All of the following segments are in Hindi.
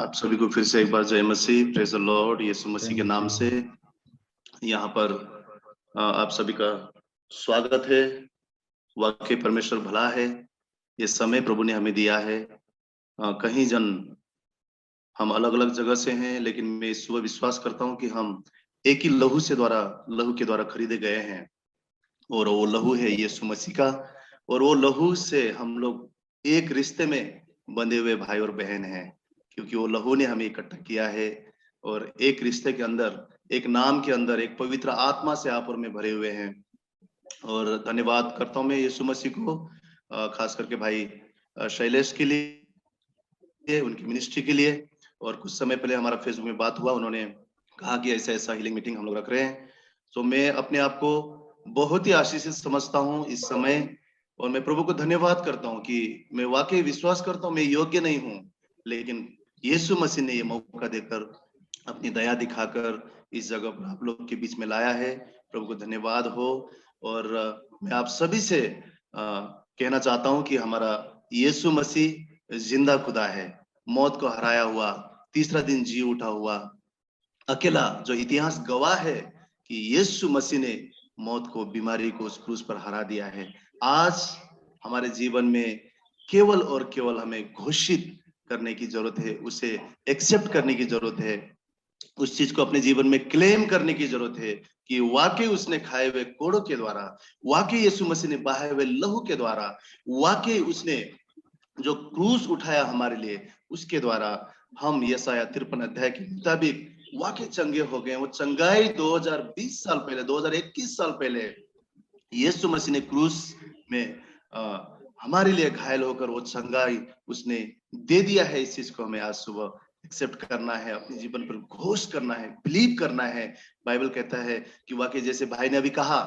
आप सभी को फिर से एक बार जय मसीह, प्रेज द लॉर्ड। यीशु मसीह के नाम से यहाँ पर आप सभी का स्वागत है। वाकई परमेश्वर भला है। ये समय प्रभु ने हमें दिया है। कहीं जन हम अलग अलग जगह से हैं, लेकिन मैं इस सुबह विश्वास करता हूँ कि हम एक ही लहू के द्वारा खरीदे गए हैं, और वो लहू है यीशु मसीह का। और वो लहू से हम लोग एक रिश्ते में बंधे हुए भाई और बहन हैं, क्योंकि वो लहू ने हमें इकट्ठा किया है। और एक रिश्ते के अंदर, एक नाम के अंदर, एक पवित्र आत्मा से आप और मैं भरे हुए हैं। और धन्यवाद करता हूँ मैं यीशु मसीह को, खास करके भाई शैलेश के लिए, उनकी मिनिस्ट्री के लिए। और कुछ समय पहले हमारा फेसबुक में बात हुआ, उन्होंने कहा कि ऐसा ऐसा हीलिंग मीटिंग हम लोग रख रहे हैं। तो मैं अपने आप को बहुत ही आशीषित समझता हूँ इस समय, और मैं प्रभु को धन्यवाद करता हूँ कि मैं वाकई विश्वास करता हूँ मैं योग्य नहीं हूँ, लेकिन यीशु मसीह ने ये मौका देकर, अपनी दया दिखाकर इस जगह पर आप लोग के बीच में लाया है। प्रभु को धन्यवाद हो। और मैं आप सभी से कहना चाहता हूँ कि हमारा यीशु मसीह जिंदा खुदा है, मौत को हराया हुआ, तीसरा दिन जी उठा हुआ, अकेला जो इतिहास गवाह है कि यीशु मसीह ने मौत को, बीमारी को उस क्रूस पर हरा दिया है। आज हमारे जीवन में केवल और केवल हमें घोषित करने की जरूरत है, उसे एक्सेप्ट करने की जरूरत है, उस चीज को अपने जीवन में क्लेम करने की जरूरत है कि वाकई उसने खाए हुए कोड़ों के द्वारा, वाकई यीशु मसीह ने बहाए हुए लहू के द्वारा, वाकई उसने जो क्रूस उठाया हमारे लिए, उसके द्वारा हम यशायाह 53 अध्याय के मुताबिक वाकई चंगे हो गए। वो चंगाई 2020 साल पहले, 2021 साल पहले यीशु मसीह ने क्रूस में हमारे लिए घायल होकर वो चंगाई उसने दे दिया है। इस चीज को हमें आज सुबह एक्सेप्ट करना है, अपने जीवन पर घोष करना है, बिलीव करना है। बाइबल कहता है कि वाकई जैसे भाई ने अभी कहा,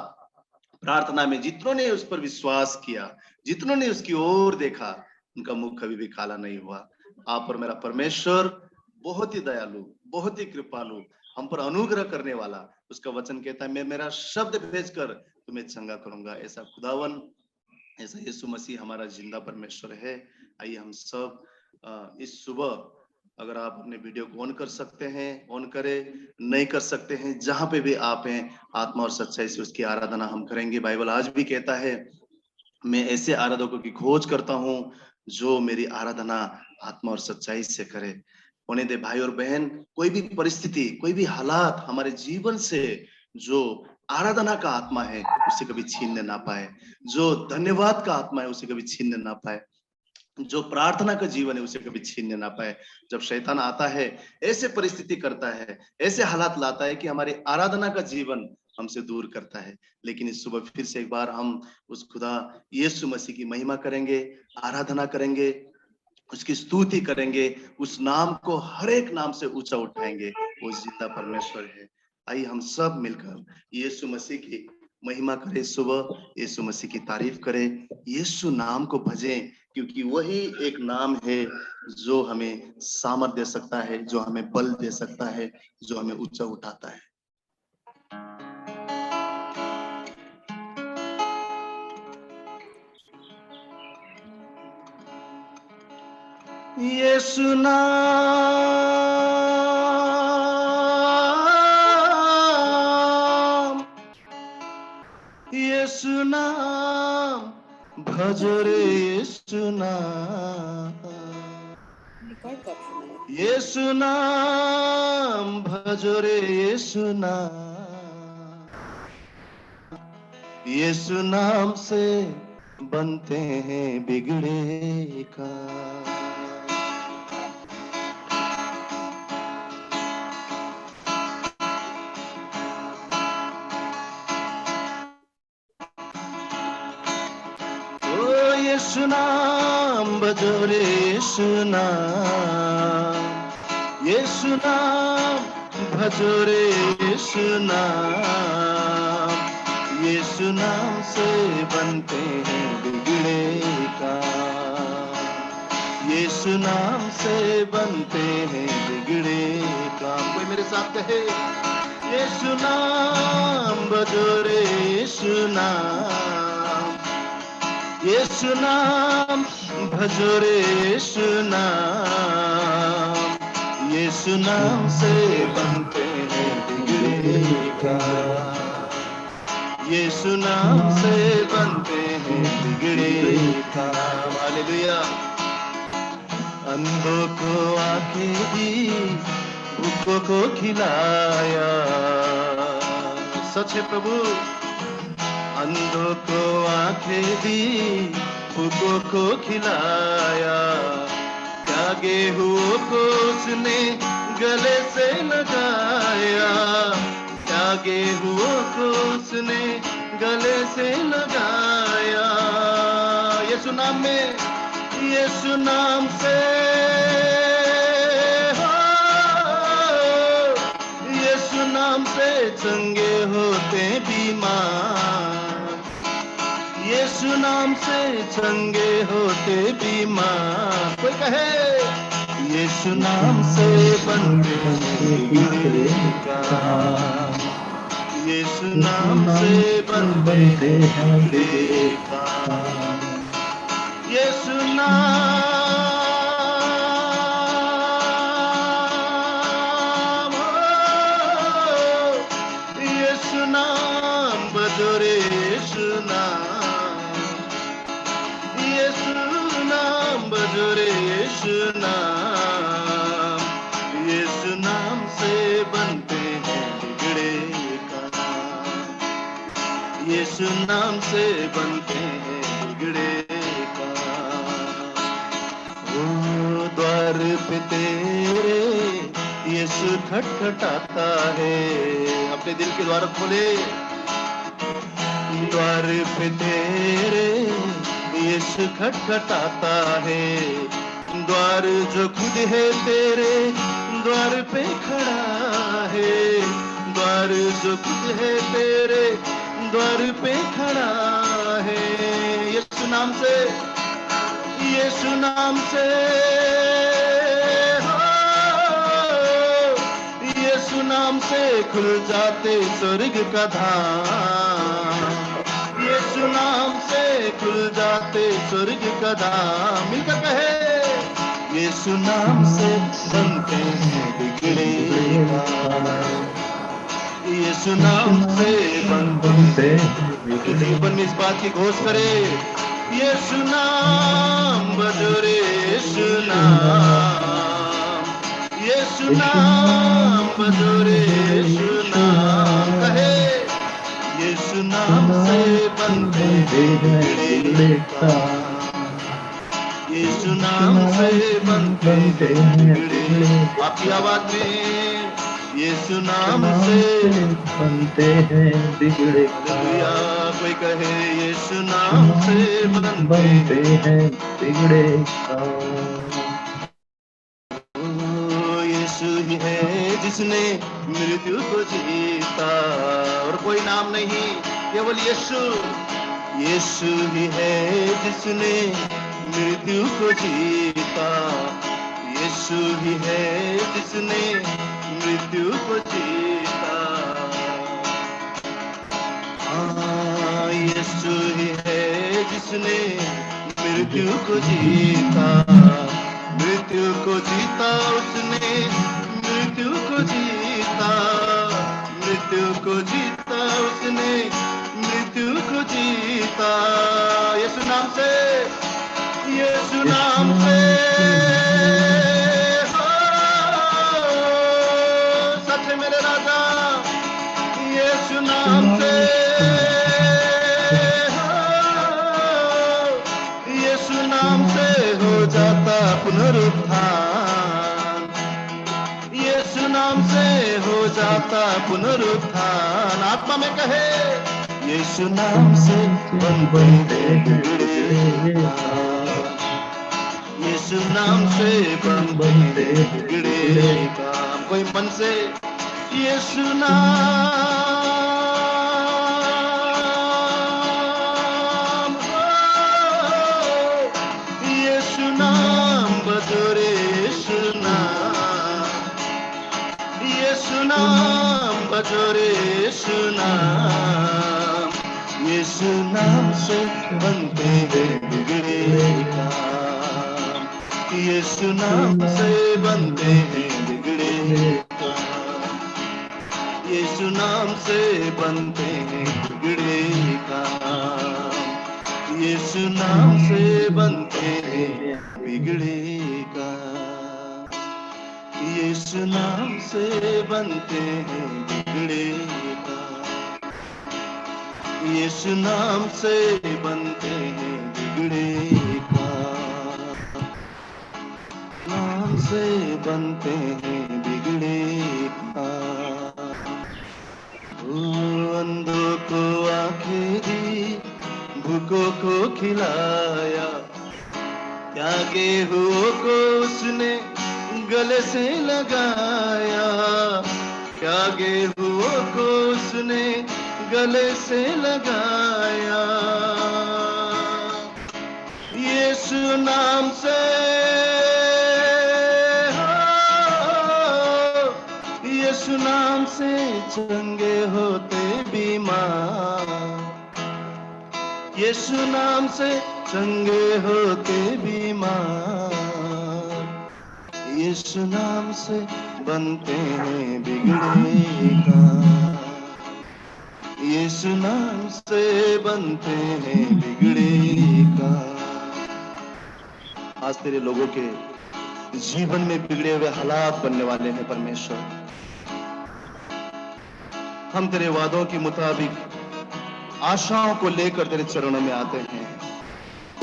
प्रार्थना में जितनों ने उस पर विश्वास किया, जितनों ने उसकी ओर देखा, उनका मुख कभी भी काला नहीं हुआ। आप और मेरा परमेश्वर बहुत ही दयालु, बहुत ही कृपालु, हम पर अनुग्रह करने वाला, उसका वचन कहता है मैं मेरा शब्द भेजकर तुम्हें चंगा करूंगा। ऐसा खुदावन, ऐसा यीशु मसीह हमारा जिंदा परमेश्वर है। आइए हम सब इस सुबह, अगर आप अपने वीडियो को ऑन कर सकते हैं ऑन करें, नहीं कर सकते हैं जहां पे भी आप हैं, आत्मा और सच्चाई से उसकी आराधना हम करेंगे। बाइबल आज भी कहता है मैं ऐसे आराधकों की खोज करता हूं जो मेरी आराधना आत्मा और सच्चाई से करे। होने दे भाई और बहन, कोई भी परिस्थिति, कोई भी हालात हमारे जीवन से जो आराधना का आत्मा है उसे कभी छीनने ना पाए, जो धन्यवाद का आत्मा है उसे कभी छीनने ना पाए, जो प्रार्थना का जीवन है उसे कभी छीनने ना पाए। जब शैतान आता है, ऐसे परिस्थिति करता है, ऐसे हालात लाता है कि हमारी आराधना का जीवन हमसे दूर करता है, लेकिन इस सुबह फिर से एक बार हम उस खुदा यीशु मसीह की महिमा करेंगे, आराधना करेंगे, उसकी स्तुति करेंगे, उस नाम को हर एक नाम से ऊंचा उठाएंगे। वो जिंदा परमेश्वर है। आइए हम सब मिलकर यीशु मसीह की महिमा करें, सुबह यीशु मसीह की तारीफ करें, यीशु नाम को भजें, क्योंकि वही एक नाम है जो हमें सामर्थ दे सकता है, जो हमें बल दे सकता है, जो हमें ऊंचा उठाता है। यीशु नाम, यीशु नाम भजो रे, यीशु नाम, यीशु नाम भजो रे, यीशु नाम, यीशु नाम से बनते हैं बिगड़े काम। यीशु नाम भजो रे, यीशु नाम, यीशु नाम भजो रे, यीशु नाम, यीशु नाम से बनते हैं बिगड़े काम, यीशु नाम से बनते हैं बिगड़े काम। कोई मेरे साथ कहे, यीशु नाम भजो रे, यीशु नाम, यीशु नाम भजो रे, यीशु नाम, यीशु नाम से बनते हैं बिगड़े काम, यीशु नाम से बनते हैं बिगड़े काम। हालेलुया। अंधों को आंखें दी, भूखों को खिलाया, सच है प्रभु। अंधों को आंखें दी, भूखों को खिलाया, त्यागे हुओं को उसने गले से लगाया, त्यागे हुओं को उसने गले से लगाया। यीशु नाम में, यीशु नाम से, यीशु नाम से चंगे होते बीमार, यीशु नाम से चंगे होते बीमार। कोई कहे यीशु नाम से बनते बिगड़े काम, यीशु नाम से बनते बिगड़े काम। यीशु नाम, यीशु नाम बजोरे, यीशु नाम, यीशु नाम बजोरे, यीशु नाम, यीशु नाम से बनते हैं बिगड़े काम, यीशु नाम से बनते हैं बिगड़े काम। वो द्वार पे तेरे यीशु खटखटाता है, अपने दिल के द्वार खोले। द्वार पे तेरे यीशु खटखटाता है, द्वार जो खुद है तेरे द्वार पे खड़ा है, द्वार जो खुद है तेरे द्वार पे खड़ा है। यीशु नाम से, यीशु नाम से, यीशु नाम से खुल जाते स्वर्ग का धाम, यीशु नाम से खुल जाते स्वर्ग का धाम। मिलकर कहे यीशु नाम से बनते हैं बिगड़े काम, यीशु नाम से बनते हैं। जीवन में इस बात की घोष करे, यीशु नाम बजोरे, यीशु नाम, यीशु नाम बजोरे, यीशु नाम। कहे यीशु नाम से बनते बिगड़े काम, यीशु नाम से बनते बिगड़े। आपकी आवाज में, यीशु नाम से बनते हैं बिगड़े काम। कोई कहे यीशु नाम से बनते हैं बिगड़े काम। यीशु ही है जिसने मृत्यु को जीता, और कोई नाम नहीं, केवल यीशु। यीशु ही है जिसने मृत्यु को जीता, यीशु ही है जिसने मृत्यु को जीता। हाँ, यीशु ही है जिसने मृत्यु को जीता, मृत्यु को जीता उसने, मृत्यु को जीता, मृत्यु को जीता उसने, मृत्यु को जीता। यीशु नाम से, यीशु नाम से, सच है मेरे राजा, यीशु नाम से, यीशु नाम से हो जाता पुनरुत्थान, यीशु नाम से हो जाता पुनरुत्थान। आत्मा में कहे यीशु नाम से बनते बिगड़े काम, यीशु नाम से बनते बिगड़े काम। कोई मन से यीशु नाम, यीशु नाम बजोरे, यीशु नाम, यीशु नाम बजोरे, यीशु नाम, यीशु नाम से बनते हैं बिगड़े काम, यीशु नाम से बनते हैं बिगड़े बिगड़े काम, यीशु नाम से बनते हैं बिगड़े काम, यीशु नाम से बनते हैं बिगड़े काम, यीशु नाम से बनते हैं बिगड़े काम, यीशु नाम से बनते हैं बिगड़े काम, नाम से बनते हैं बिगड़े काम। अंधों को आंखें दी, भूखों को खिलाया, त्यागे हुओं को उसने गले से लगाया, त्यागे हुओं को उसने गले से लगाया, यीशु नाम से, यीशु नाम से चंगे होते बीमार, यीशु नाम से चंगे होते बीमार, यीशु नाम से बनते हैं बिगड़े काम, यीशु नाम से बनते हैं बिगड़े काम। आज तेरे लोगों के जीवन में बिगड़े हुए हालात बनने वाले हैं परमेश्वर। हम तेरे वादों के मुताबिक आशाओं को लेकर तेरे चरणों में आते हैं,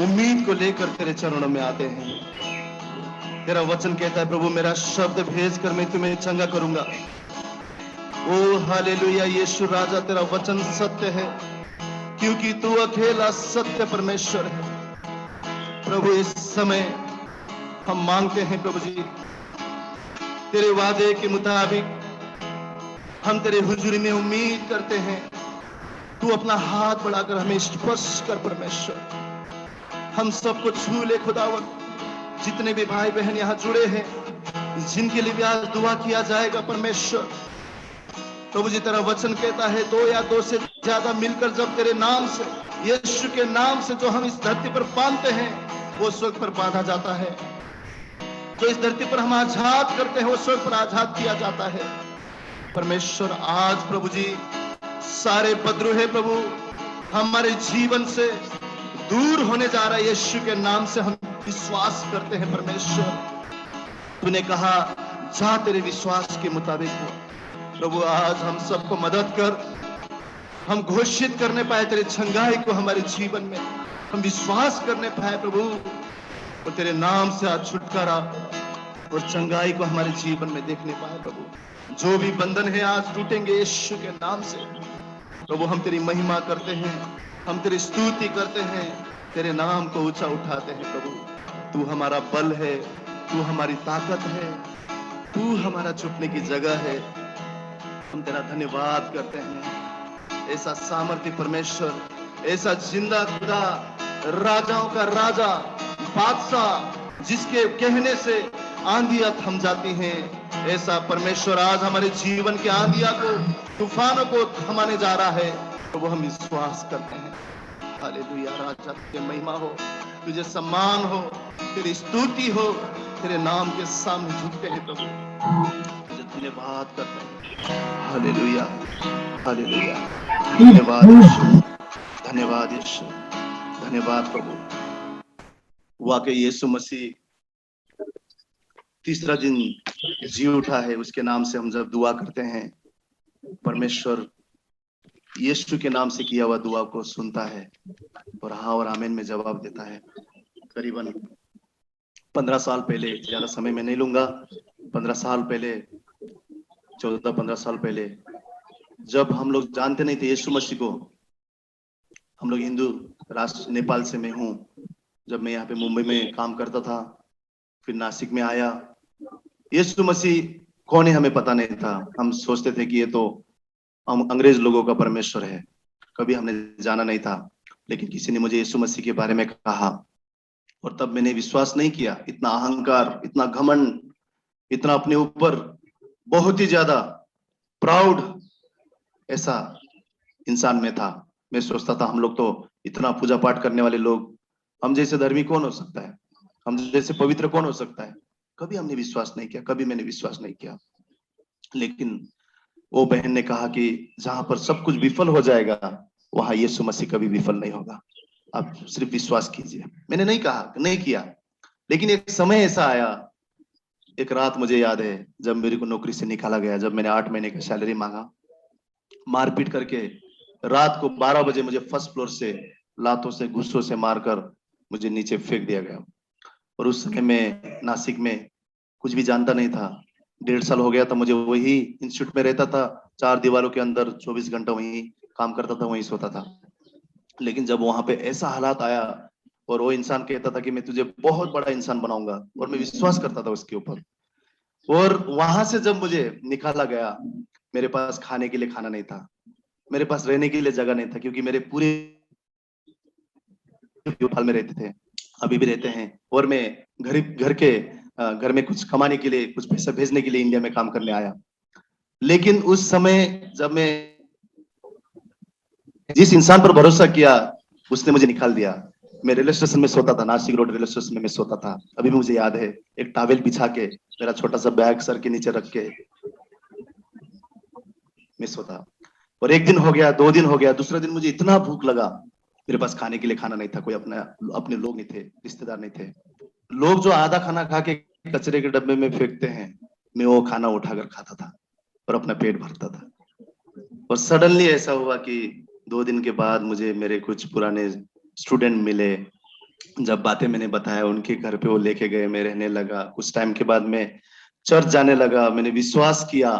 उम्मीद को लेकर तेरे चरणों में आते हैं। तेरा वचन कहता है प्रभु मेरा शब्द भेजकर मैं तुम्हें चंगा करूंगा। ओ हालेलुया, यीशु राजा तेरा वचन सत्य है, क्योंकि तू अकेला सत्य परमेश्वर है। प्रभु इस समय हम मांगते हैं प्रभु जी, तेरे वादे के मुताबिक हम तेरे हुजूरी में उम्मीद करते हैं। तू अपना हाथ बढ़ाकर हमें स्पर्श कर परमेश्वर, हम सबको छू ले खुदावन। जितने भी भाई बहन यहाँ जुड़े हैं, जिनके लिए भी आज दुआ किया जाएगा परमेश्वर, प्रभु जी तेरा वचन कहता है 2 या 2 से ज्यादा मिलकर जब तेरे नाम से, यीशु के नाम से जो हम इस धरती पर बांधते हैं वो स्वर्ग पर बांधा जाता है। जो इस धरती पर हम आजाद करते हैं वो स्वर्ग पर आजाद किया जाता है। परमेश्वर आज प्रभु जी सारे उपद्रव है प्रभु हमारे जीवन से दूर होने जा रहा है। यीशु के नाम से हम विश्वास करते हैं परमेश्वर। तूने कहा जा तेरे विश्वास के मुताबिक हो। प्रभु आज हम सबको मदद कर, हम घोषित करने पाए तेरे चंगाई को हमारे जीवन में, हम विश्वास करने पाए प्रभु, और तेरे नाम से आज छुटकारा और चंगाई को हमारे जीवन में देखने पाए प्रभु। जो भी बंधन है आज टूटेंगे यीशु के नाम से। प्रभु हम तेरी महिमा करते हैं, हम तेरी स्तुति करते हैं, तेरे नाम को ऊंचा उठाते हैं प्रभु। तू हमारा बल है, तू हमारी ताकत है, तू हमारा छुपने की जगह है। हम तेरा धन्यवाद करते हैं। ऐसा सामर्थ्य परमेश्वर, ऐसा जिंदा खुदा, राजाओं का राजा, बादशाह, जिसके कहने से आंधियां थम जाती हैं, ऐसा परमेश्वर आज हमारे जीवन के आंधियां को, तूफानों को थमाने जा रहा है। तो वो हम विश्वास करते हैं। हालेलुया, राजा तुझे महिमा हो, तुझे सम्मान हो, तेरी स्तुति हो, तेरे नाम के सामने झुकते हैं प्रभु, तुझे धन्यवाद करते हैं। हालेलुया, हालेलुया, धन्यवाद यीशु, धन्यवाद यीशु, धन्यवाद प्रभु। वाकई यीशु मसीह तीसरा दिन जी उठा है, उसके नाम से हम जब दुआ करते हैं, परमेश्वर यीशु के नाम से किया हुआ दुआ को सुनता है और हाँ और आमीन में जवाब देता है। करीबन 15 साल पहले, ज्यादा समय में नहीं लूंगा, 15 साल पहले, 14-15 साल पहले, जब हम लोग जानते नहीं थे यीशु मसीह को, हम लोग हिंदू राष्ट्र नेपाल से मैं हूँ। जब मैं यहाँ पे मुंबई में काम करता था, फिर नासिक में आया, यीशु मसीह कौन है हमें पता नहीं था। हम सोचते थे कि ये तो हम अंग्रेज लोगों का परमेश्वर है, कभी हमने जाना नहीं था। लेकिन किसी ने मुझे यीशु मसीह के बारे में कहा और तब मैंने विश्वास नहीं किया। इतना अहंकार, इतना घमंड, इतना अपने ऊपर बहुत ही ज्यादा प्राउड, ऐसा इंसान में था। मैं सोचता था हम लोग तो इतना पूजा पाठ करने वाले लोग, हम जैसे धर्मी कौन हो सकता है, हम जैसे पवित्र कौन हो सकता है। कभी हमने विश्वास नहीं किया, कभी मैंने विश्वास नहीं किया। लेकिन वो बहन ने कहा कि जहां पर सब कुछ विफल हो जाएगा वहां यीशु मसीह कभी विफल नहीं होगा, आप सिर्फ विश्वास कीजिए। मैंने नहीं कहा, नहीं किया, लेकिन एक समय ऐसा आया, एक रात मुझे याद है जब मेरे को नौकरी से निकाला गया, जब मैंने 8 महीने का सैलरी मांगा, मारपीट करके रात को 12 बजे मुझे फर्स्ट फ्लोर से लातों से गुस्सों से मारकर मुझे नीचे फेंक दिया गया। और उस समय मैं नासिक में कुछ भी जानता नहीं था, 1.5 साल हो गया था मुझे वही इंस्टीट्यूट में रहता था, 4 दीवारों के अंदर 24 घंटा वहीं काम करता था, वहीं सोता था। लेकिन जब वहां पे ऐसा हालात आया और वो इंसान कहता था कि मैं तुझे बहुत बड़ा इंसान बनाऊंगा, और मैं विश्वास करता था उसके ऊपर, और वहां से जब मुझे निकाला गया, मेरे पास खाने के लिए खाना नहीं था, मेरे पास रहने के लिए जगह नहीं था, क्योंकि मेरे पूरे भोपाल में रहते थे, अभी भी रहते हैं, और मैं घर में कुछ कमाने के लिए, कुछ पैसा भेजने के लिए इंडिया में काम करने आया। लेकिन उस समय जब मैं जिस इंसान पर भरोसा किया उसने मुझे निकाल दिया। मैं रेलवे स्टेशन में सोता था, नासिक रोड रेलवे स्टेशन में मैं सोता था, अभी भी मुझे याद है, एक टॉवेल बिछा के, मेरा छोटा सा बैग सर के नीचे रख के मैं सोता। और एक दिन हो गया, 2 दिन हो गया, दूसरा दिन मुझे इतना भूख लगा, मेरे पास खाने के लिए खाना नहीं था, कोई अपने लोग नहीं थे, रिश्तेदार नहीं थे। लोग जो आधा खाना खा के कचरे के डब्बे में फेंकते हैं, मैं वो खाना उठाकर खाता था और अपना पेट भरता था। और सडनली ऐसा हुआ कि 2 दिन के बाद मुझे मेरे कुछ पुराने स्टूडेंट मिले, जब बातें मैंने बताया उनके घर पे, वो लेके गए, मैं रहने लगा। कुछ टाइम के बाद मैं चर्च जाने लगा, मैंने विश्वास किया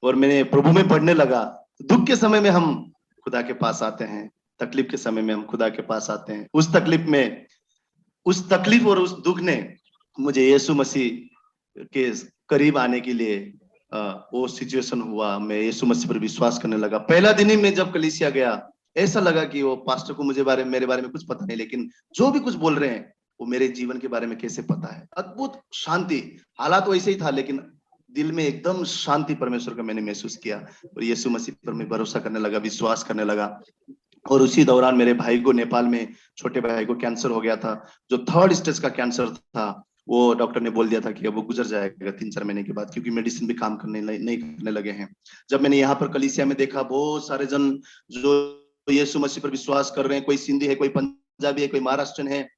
और मैंने प्रभु में पढ़ने लगा। दुख के समय में हम खुदा के पास आते हैं, तकलीफ के समय में हम खुदा के पास आते हैं। उस तकलीफ और उस दुख ने मुझे यीशु मसीह के करीब आने के लिए वो सिचुएशन हुआ, मैं यीशु मसीह पर विश्वास करने लगा। पहला दिन ही मैं जब कलीसिया गया, ऐसा लगा कि वो पास्टर को मेरे बारे में कुछ पता नहीं, लेकिन जो भी कुछ बोल रहे हैं वो मेरे जीवन के बारे में कैसे पता है। अद्भुत शांति, हालात वैसे ही था, लेकिन दिल में एकदम शांति परमेश्वर का मैंने महसूस किया, और यीशु मसीह पर मैं भरोसा करने लगा, विश्वास करने लगा। और उसी दौरान मेरे भाई को नेपाल में, छोटे भाई को कैंसर हो गया था, जो 3rd स्टेज का कैंसर था। वो डॉक्टर ने बोल दिया था कि अब वो गुजर जाएगा 3-4 महीने के बाद, क्योंकि मेडिसिन भी काम नहीं करने लगे हैं। जब मैंने यहाँ पर कलीसिया में देखा, बहुत सारे जन जो यीशु मसीह पर विश्वास कर रहे हैं, कोई सिंधी है, कोई पंजाबी है, कोई महाराष्ट्रन है,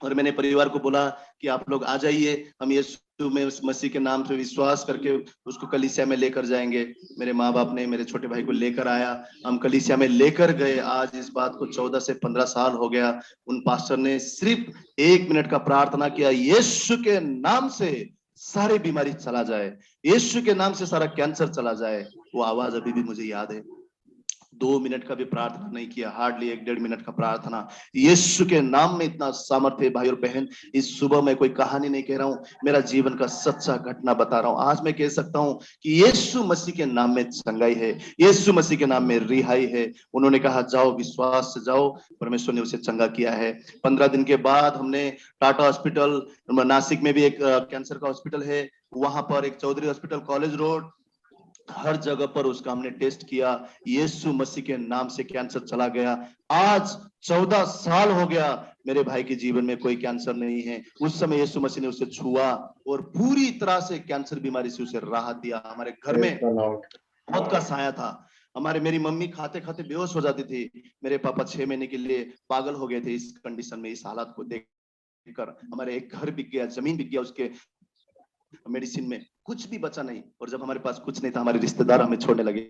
और मैंने परिवार को बोला कि आप लोग आ जाइए, हम यीशु में उस मसीह के नाम से विश्वास करके उसको कलीसिया में लेकर जाएंगे। मेरे माँ बाप ने मेरे छोटे भाई को लेकर आया, हम कलीसिया में लेकर गए। आज इस बात को 14 से 15 साल हो गया। उन पास्टर ने सिर्फ 1 मिनट का प्रार्थना किया, यीशु के नाम से सारी बीमारी चला जाए, यीशु के नाम से सारा कैंसर चला जाए। वो आवाज अभी भी मुझे याद है। 2 मिनट का भी प्रार्थना नहीं किया, हार्डली 1-1.5 मिनट का प्रार्थना। यीशु के नाम में इतना सामर्थ्य है भाई और बहन। इस सुबह मैं कोई कहानी नहीं कह रहा हूं, मेरा जीवन का सच्चा घटना बता रहा हूं। आज मैं कह सकता हूं कि यीशु मसीह के नाम में चंगाई है, यीशु मसीह के नाम में रिहाई है। उन्होंने कहा जाओ, विश्वास से जाओ, परमेश्वर ने उसे चंगा किया है। 15 दिन के बाद हमने टाटा हॉस्पिटल, नासिक में भी एक कैंसर का हॉस्पिटल है, वहां पर एक चौधरी हॉस्पिटल, कॉलेज रोड, हर जगह पर उसका हमने टेस्ट किया। यीशु मसीह के नाम से कैंसर चला गया। आज 14 साल हो गया, मेरे भाई के जीवन में कोई कैंसर नहीं है। उस समय यीशु मसीह ने उसे छुआ और पूरी तरह से कैंसर बीमारी से उसे राहत दिया। हमारे घर में मौत का साया था। मेरी मम्मी खाते खाते बेहोश हो जाती थी, मेरे पापा 6 महीने के लिए पागल हो गए थे। इस कंडीशन में, इस हालात को देखकर हमारे एक घर बिक गया, जमीन बिक गया, उसके मेडिसिन में कुछ भी बचा नहीं। और जब हमारे पास कुछ नहीं था, हमारे रिश्तेदार हमें छोड़ने लगे,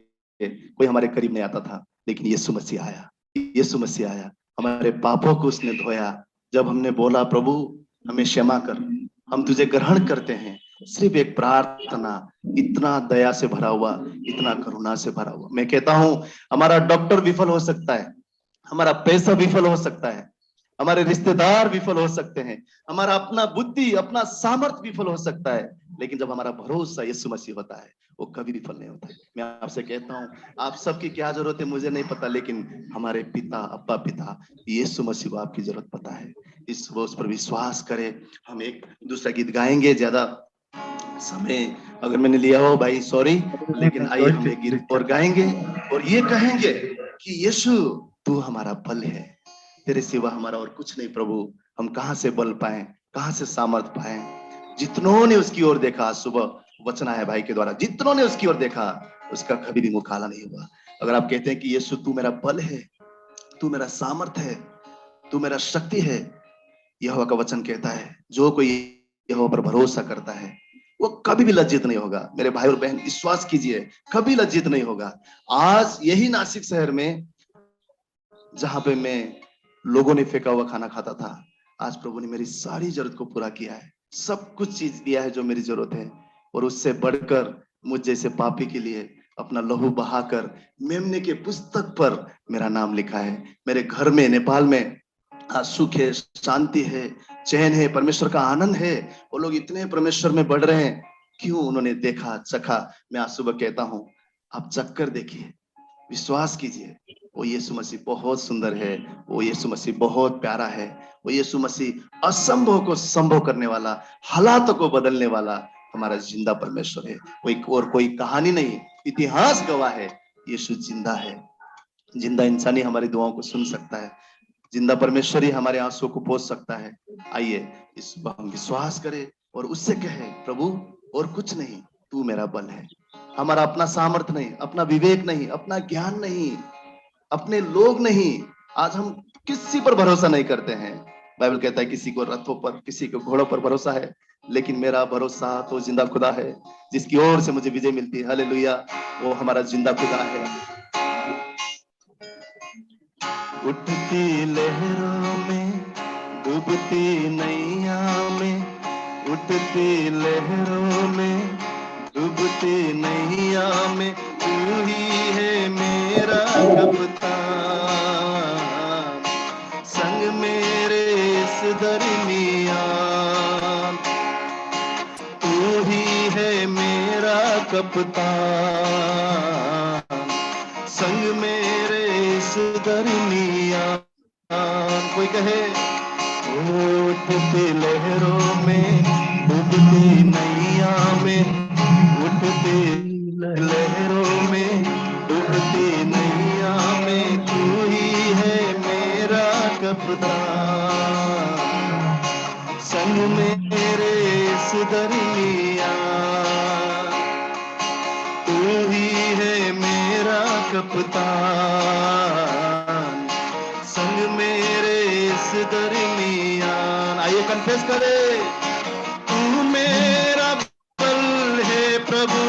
कोई हमारे करीब नहीं आता था। लेकिन यीशु मसीह आया, यीशु मसीह आया, हमारे पापों को उसने धोया। जब हमने बोला प्रभु हमें क्षमा कर, हम तुझे ग्रहण करते हैं, सिर्फ एक प्रार्थना, इतना दया से भरा हुआ, इतना करुणा से भरा हुआ। मैं कहता हूं हमारा डॉक्टर विफल हो सकता है, हमारा पैसा विफल हो सकता है, हमारे रिश्तेदार विफल हो सकते हैं, हमारा अपना बुद्धि, अपना सामर्थ्य विफल हो सकता है, लेकिन जब हमारा भरोसा यीशु मसीह होता है, वो कभी विफल नहीं होता है। मैं आपसे कहता हूं, आप सबकी क्या जरूरत है मुझे नहीं पता, लेकिन हमारे पिता, अब्बा पिता यीशु मसीह को आपकी जरूरत पता है। इस वो उस पर विश्वास करें। हम एक दूसरा गीत गाएंगे, ज्यादा समय अगर मैंने लिया हो भाई सॉरी, लेकिन आइए हम एक गीत और गाएंगे और ये कहेंगे कि यीशु तू हमारा बल है, तेरे सिवा हमारा और कुछ नहीं। प्रभु हम कहां से बल पाए, कहां से सामर्थ पाए। जितनों ने उसकी ओर देखा, सुबह वचन आया भाई के द्वारा, जितनों ने उसकी ओर देखा उसका कभी भी मुंह काला नहीं हुआ। अगर आप कहते हैं कि यीशु तू मेरा बल है, तू मेरा सामर्थ है, तू मेरा शक्ति है, यहोवा का वचन कहता है जो कोई यहोवा पर भरोसा करता है वो कभी भी लज्जित नहीं होगा। मेरे भाई और बहन विश्वास कीजिए, कभी लज्जित नहीं होगा। आज यही नासिक शहर में जहां पे मैं लोगों ने फेंका हुआ खाना खाता था, आज प्रभु ने मेरी सारी जरूरत को पूरा किया है। सब कुछ चीज दिया है जो मेरी जरूरत है, और उससे बढ़कर मुझ जैसे पापी के लिए अपना लहू बहाकर मेमने के पुस्तक पर मेरा नाम लिखा है। मेरे घर में नेपाल में आज सुख है, शांति है, चैन है, परमेश्वर का आनंद है। वो लोग इतने परमेश्वर में बढ़ रहे हैं, क्यों? उन्होंने देखा, चखा। मैं आज सुबह कहता हूं, आप चख कर देखिए, विश्वास कीजिए, वो यीशु मसीह बहुत सुंदर है, वो यीशु मसीह बहुत प्यारा है, वो यीशु मसीह असंभव को संभव करने वाला, हालातों को बदलने वाला हमारा जिंदा परमेश्वर है। वो एक और कोई कहानी नहीं, इतिहास गवाह है, यीशु जिंदा है। जिंदा इंसान ही हमारी दुआओं को सुन सकता है, जिंदा परमेश्वर ही हमारे आंसुओं को पोंछ सकता है। आइए इस हम विश्वास करें और उससे कहे, प्रभु और कुछ नहीं, तू मेरा बल है। हमारा अपना सामर्थ्य नहीं, अपना विवेक नहीं, अपना ज्ञान नहीं, अपने लोग नहीं। आज हम किसी पर भरोसा नहीं करते हैं। बाइबल कहता है किसी को रथों पर, किसी को घोड़ों पर भरोसा है, लेकिन मेरा भरोसा तो जिंदा खुदा है जिसकी ओर से मुझे विजय मिलती है। हालेलुया, वो हमारा जिंदा खुदा है। उठती लहरों में, डूबती नैया में, उठती लहरों में, डूबती नैया में, तू ही है मेरा कप्तान, संग मेरे इस दरमियान, तू ही है मेरा कप्तान, संग मेरे इस दरमियान। कोई कहे, उठती लहरों में, डूबती नैया में, उठती लहरों में, डूबती नैया में, तू ही है मेरा कप्तान, संग मेरे इस दरमियान, तू ही है मेरा कप्तान, संग मेरे इस दरमियान। आइए कन्फेस करें, तू मेरा बल है प्रभु,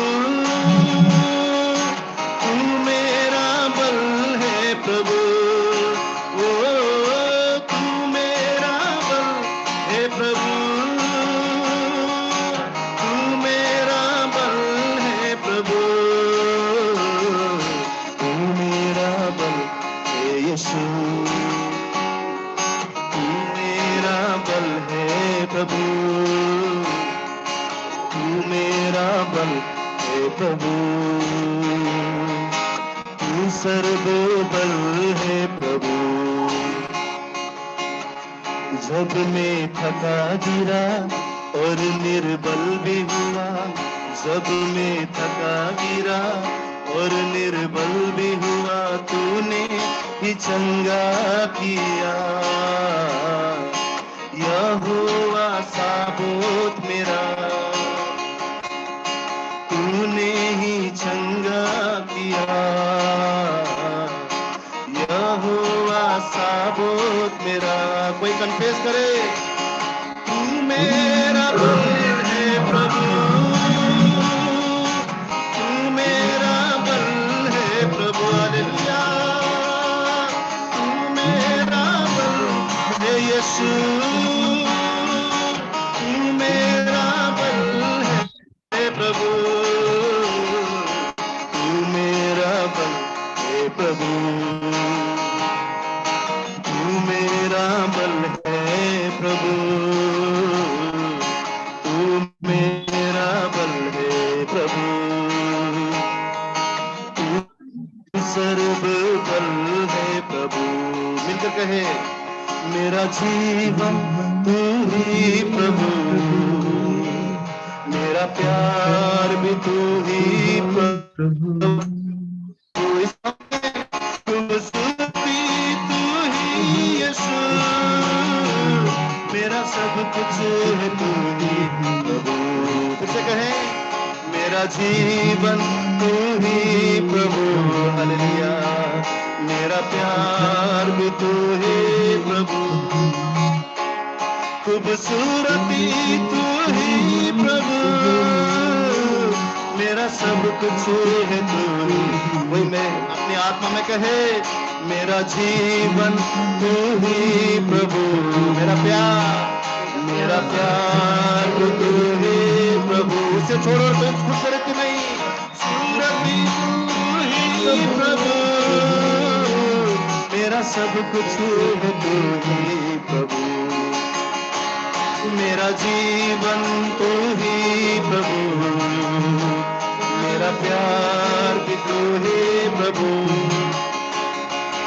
तू मेरा बल है प्रभु, ओ तू मेरा बल है प्रभु, तू मेरा बल है प्रभु, तू मेरा बल है यीशु, तू मेरा बल है प्रभु, तू मेरा बल है प्रभु, तू सर्वबल है प्रभु। जब मैं थका गिरा और निर्बल भी हुआ, जब मैं थका गिरा और निर्बल भी हुआ, तूने ही चंगा किया, यहोवा साबोत मेरा, तूने ही चंगा किया, यहोवा साबोत मेरा। कोई कन्फेस करे, तू मेरा बल है प्रभु, तू मेरा बल है प्रभु, हालेलुया, तू मेरा बल है यीशु, तू मेरा बल है प्रभु, तू मेरा बल है प्रभु, तू मेरा बल है प्रभु, तू मेरा बल है प्रभु, तू सर्व बल है प्रभु। मिलकर कहे, मेरा जीवन तू ही प्रभु, मेरा प्यार भी तू ही प्रभु, मेरा सब कुछ है तू ही प्रभु। फिर से कहे, मेरा जीवन तू ही प्रभु, हालेलुया, मेरा प्यार भी तू ही प्रभु, खूबसूरती तू ही प्रभु, मेरा सब कुछ है तू ही। वही मैं अपनी आत्मा में कहे, मेरा जीवन तू ही प्रभु, मेरा प्यार भी तू ही प्रभु। उसे छोड़ो तो खूबसूरती नहीं, सूरती तू ही प्रभु, मेरा सब कुछ है तू ही प्रभु, मेरा जीवन तू ही प्रभु, मेरा प्यार भी तू ही प्रभु,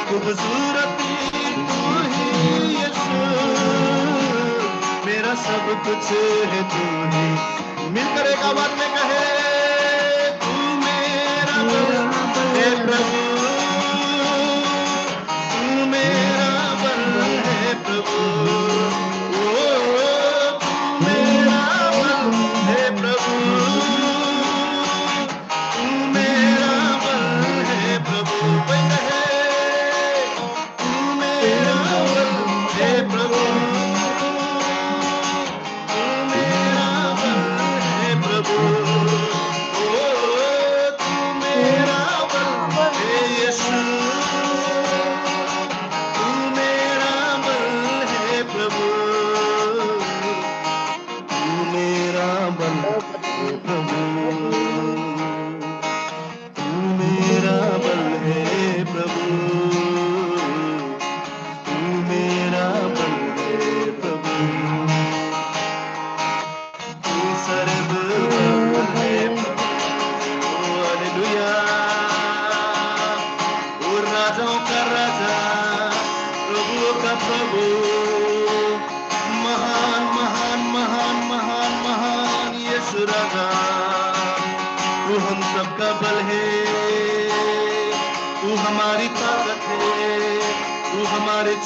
खूबसूरती तू ही यीशु, मेरा सब कुछ है तू ही। मिलकर एक आवाज में कहे, तू मेरा बल है प्रभु, तू मेरा बल है प्रभु,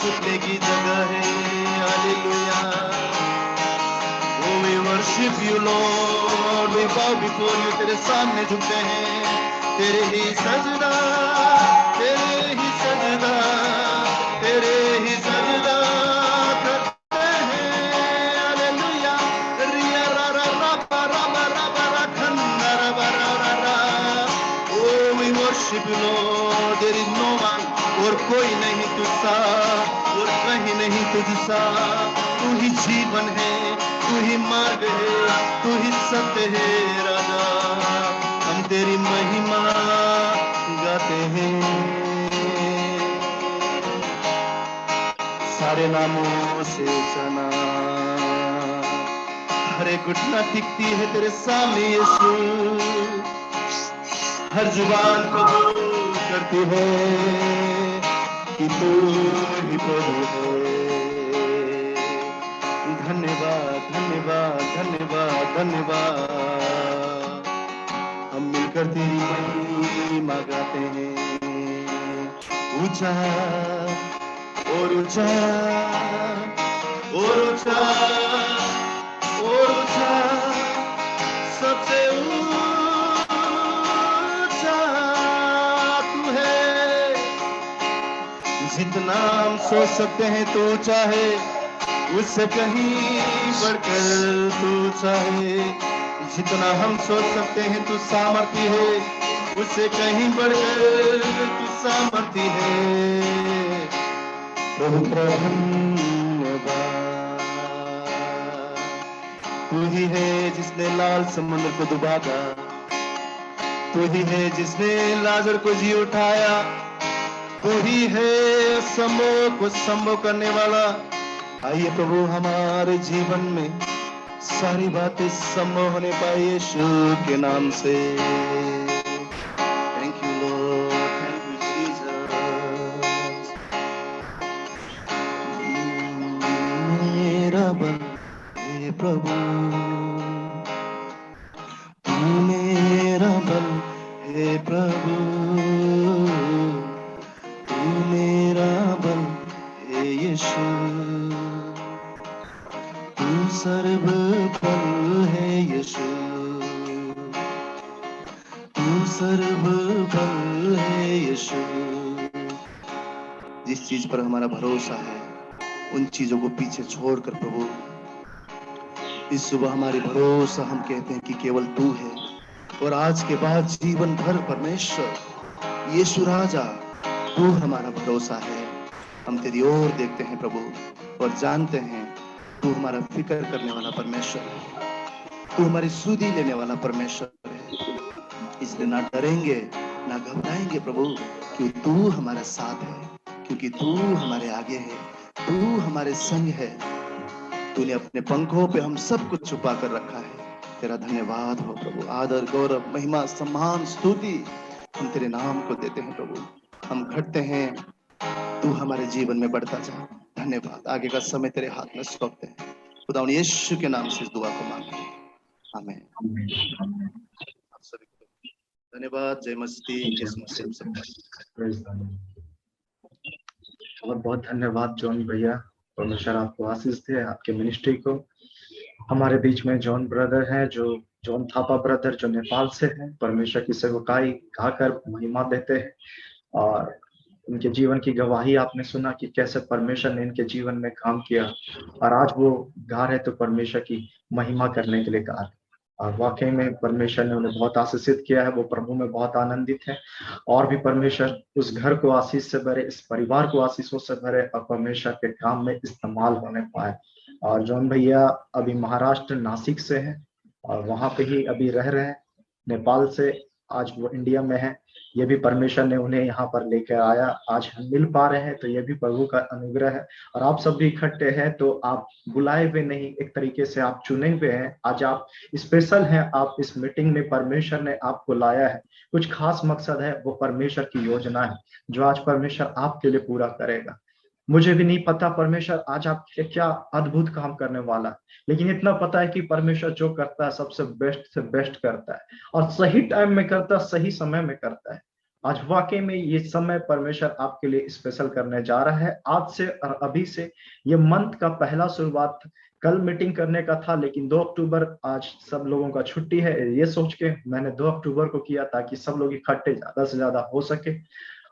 छुपने की जगह है, hallelujah. Oh, we worship you, Lord, we bow before you, तेरे सामने झुकते हैं, तेरे ही सजदा, तेरे ही सजदा, तेरे ही सजदा करते हैं, हालेलुया। रिया रा रा रा रा रा रा रा खन्ना रा रा रा रा। Oh, we worship you, Lord, there is no one, और कोई नहीं तुझसा, और कहीं नहीं तुझसा, तू ही जीवन है, तू ही मार्ग है, तू ही सत्य है राजा, हम तेरी महिमा गाते हैं। सारे नामों से चना, हर एक घुटना टिकती है तेरे सामने यीशु, हर जुबान कबूल करती है कि तू ही प्रभु है। धन्यवाद धन्यवाद धन्यवाद धन्यवाद, हम मिलकर तेरी महिमा गाते हैं, ऊंचा और ऊंचा और ऊंचा और ऊंचा, सबसे ऊंचा तू है। जितना हम सोच सकते हैं तो ऊंचा है, उससे कहीं बढ़कर तू ऊंचा है। जितना हम सोच सकते हैं तू सामर्थी है, उससे कहीं बढ़कर तू सामर्थी है। प्रभु धन्यवाद, तू ही है जिसने लाल समुद्र को डुबाया, तू ही है जिसने लाजर को जी उठाया, तू ही है संभव को संभव करने वाला। आइए प्रभु हमारे जीवन में सारी बातें संभव होने पाए यीशु के नाम से। Thank you Lord, thank you Jesus. मेरा बल हे प्रभु, तू मेरा बल हे प्रभु, तू मेरा बल हे यीशु, सर्व फल है यीशु, सर्वबल है यीशु। जिस चीज पर हमारा भरोसा है उन चीजों को पीछे छोड़कर प्रभु इस सुबह हमारी भरोसा हम कहते हैं कि केवल तू है, और आज के बाद जीवन भर परमेश्वर यीशु राजा तू हमारा भरोसा है। हम तेरी ओर देखते हैं प्रभु और जानते हैं तू हमारा फिक्र करने वाला परमेश्वर है, तू हमारी सुधि लेने वाला परमेश्वर है। इसलिए ना डरेंगे ना घबराएंगे प्रभु, क्योंकि तू हमारे साथ है, क्योंकि तू हमारे आगे है, तू हमारे संग है। तूने अपने पंखों पे हम सब कुछ छुपा कर रखा है। तेरा धन्यवाद हो प्रभु। आदर गौरव महिमा सम्मान स्तुति हम तेरे नाम को देते हैं प्रभु। हम घटते हैं, तू हमारे जीवन में बढ़ता जा। धन्यवाद। आगे का समय तेरे हाथ में सौंपते हैं। खुदा यीशु के नाम से इस दुआ को मांगते हैं, आमीन। आप सभी को धन्यवाद। जय मसीह। यीशु मसीह हम सबका बहुत बहुत धन्यवाद जॉन भैया। परमेश्वर आपको आशीष दे, आपके मिनिस्ट्री को। हमारे बीच में जॉन ब्रदर हैं, जो जॉन थापा ब्रदर, जो नेपाल से हैं। परमेश्वर की सेवकाई गाकर महिमा देते हैं, और उनके जीवन की गवाही आपने सुना कि कैसे परमेश्वर ने इनके जीवन में काम किया, और आज वो गा रहे तो परमेश्वर की महिमा करने के लिए गा रहे। और वाकई में परमेश्वर ने उन्हें बहुत आशीषित किया है, वो प्रभु में बहुत आनंदित है। और भी परमेश्वर उस घर को आशीष से भरे, इस परिवार को आशीषों से भरे, और परमेश्वर के काम में इस्तेमाल होने पाए। और जॉन भैया अभी महाराष्ट्र नासिक से हैं, और वहां पे ही अभी रह रहे हैं। नेपाल से आज वो इंडिया में है। ये भी परमेश्वर ने उन्हें यहाँ पर लेकर आया। आज हम मिल पा रहे हैं तो ये भी प्रभु का अनुग्रह है। और आप सब भी इकट्ठे हैं तो आप बुलाए हुए नहीं, एक तरीके से आप चुने हुए हैं। आज आप स्पेशल हैं, आप इस मीटिंग में परमेश्वर ने आपको लाया है। कुछ खास मकसद है, वो परमेश्वर की योजना है जो आज परमेश्वर आपके लिए पूरा करेगा। मुझे भी नहीं पता परमेश्वर आज आपके क्या अद्भुत काम करने वाला है, लेकिन इतना पता है कि परमेश्वर जो करता है सबसे बेस्ट से बेस्ट करता है, और सही टाइम में करता है, सही समय में करता है। आज वाकई में ये समय परमेश्वर आपके लिए स्पेशल करने जा रहा है। आज से और अभी से ये मंथ का पहला शुरुआत कल मीटिंग करने का था, लेकिन 2 अक्टूबर आज सब लोगों का छुट्टी है। ये सोच के मैंने 2 अक्टूबर को किया ताकि सब लोग इकट्ठे ज्यादा से ज्यादा हो सके।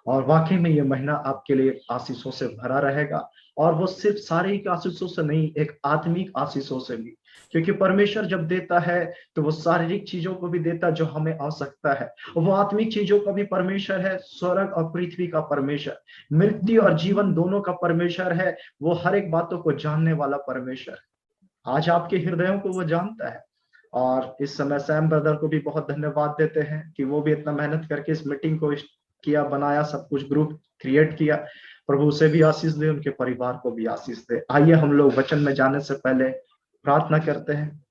और वाकई में ये महीना आपके लिए आशीषों से भरा रहेगा, और वो सिर्फ शारीरिक आशीषों से नहीं, एक आत्मिक आशीषों से भी। क्योंकि परमेश्वर जब देता है तो वो शारीरिक चीजों को भी देता जो हमें आवश्यकता है, वो आत्मिक चीजों का भी परमेश्वर है। स्वर्ग और पृथ्वी का परमेश्वर, मृत्यु और जीवन दोनों का परमेश्वर है। वो हर एक बातों को जानने वाला परमेश्वर। आज आपके हृदयों को वो जानता है। और इस समय सैम ब्रदर को भी बहुत धन्यवाद देते हैं कि वो भी इतना मेहनत करके इस मीटिंग को किया, बनाया, सब कुछ ग्रुप क्रिएट किया। प्रभु उसे भी आशीष दे, उनके परिवार को भी आशीष दे। आइए हम लोग वचन में जाने से पहले प्रार्थना करते हैं।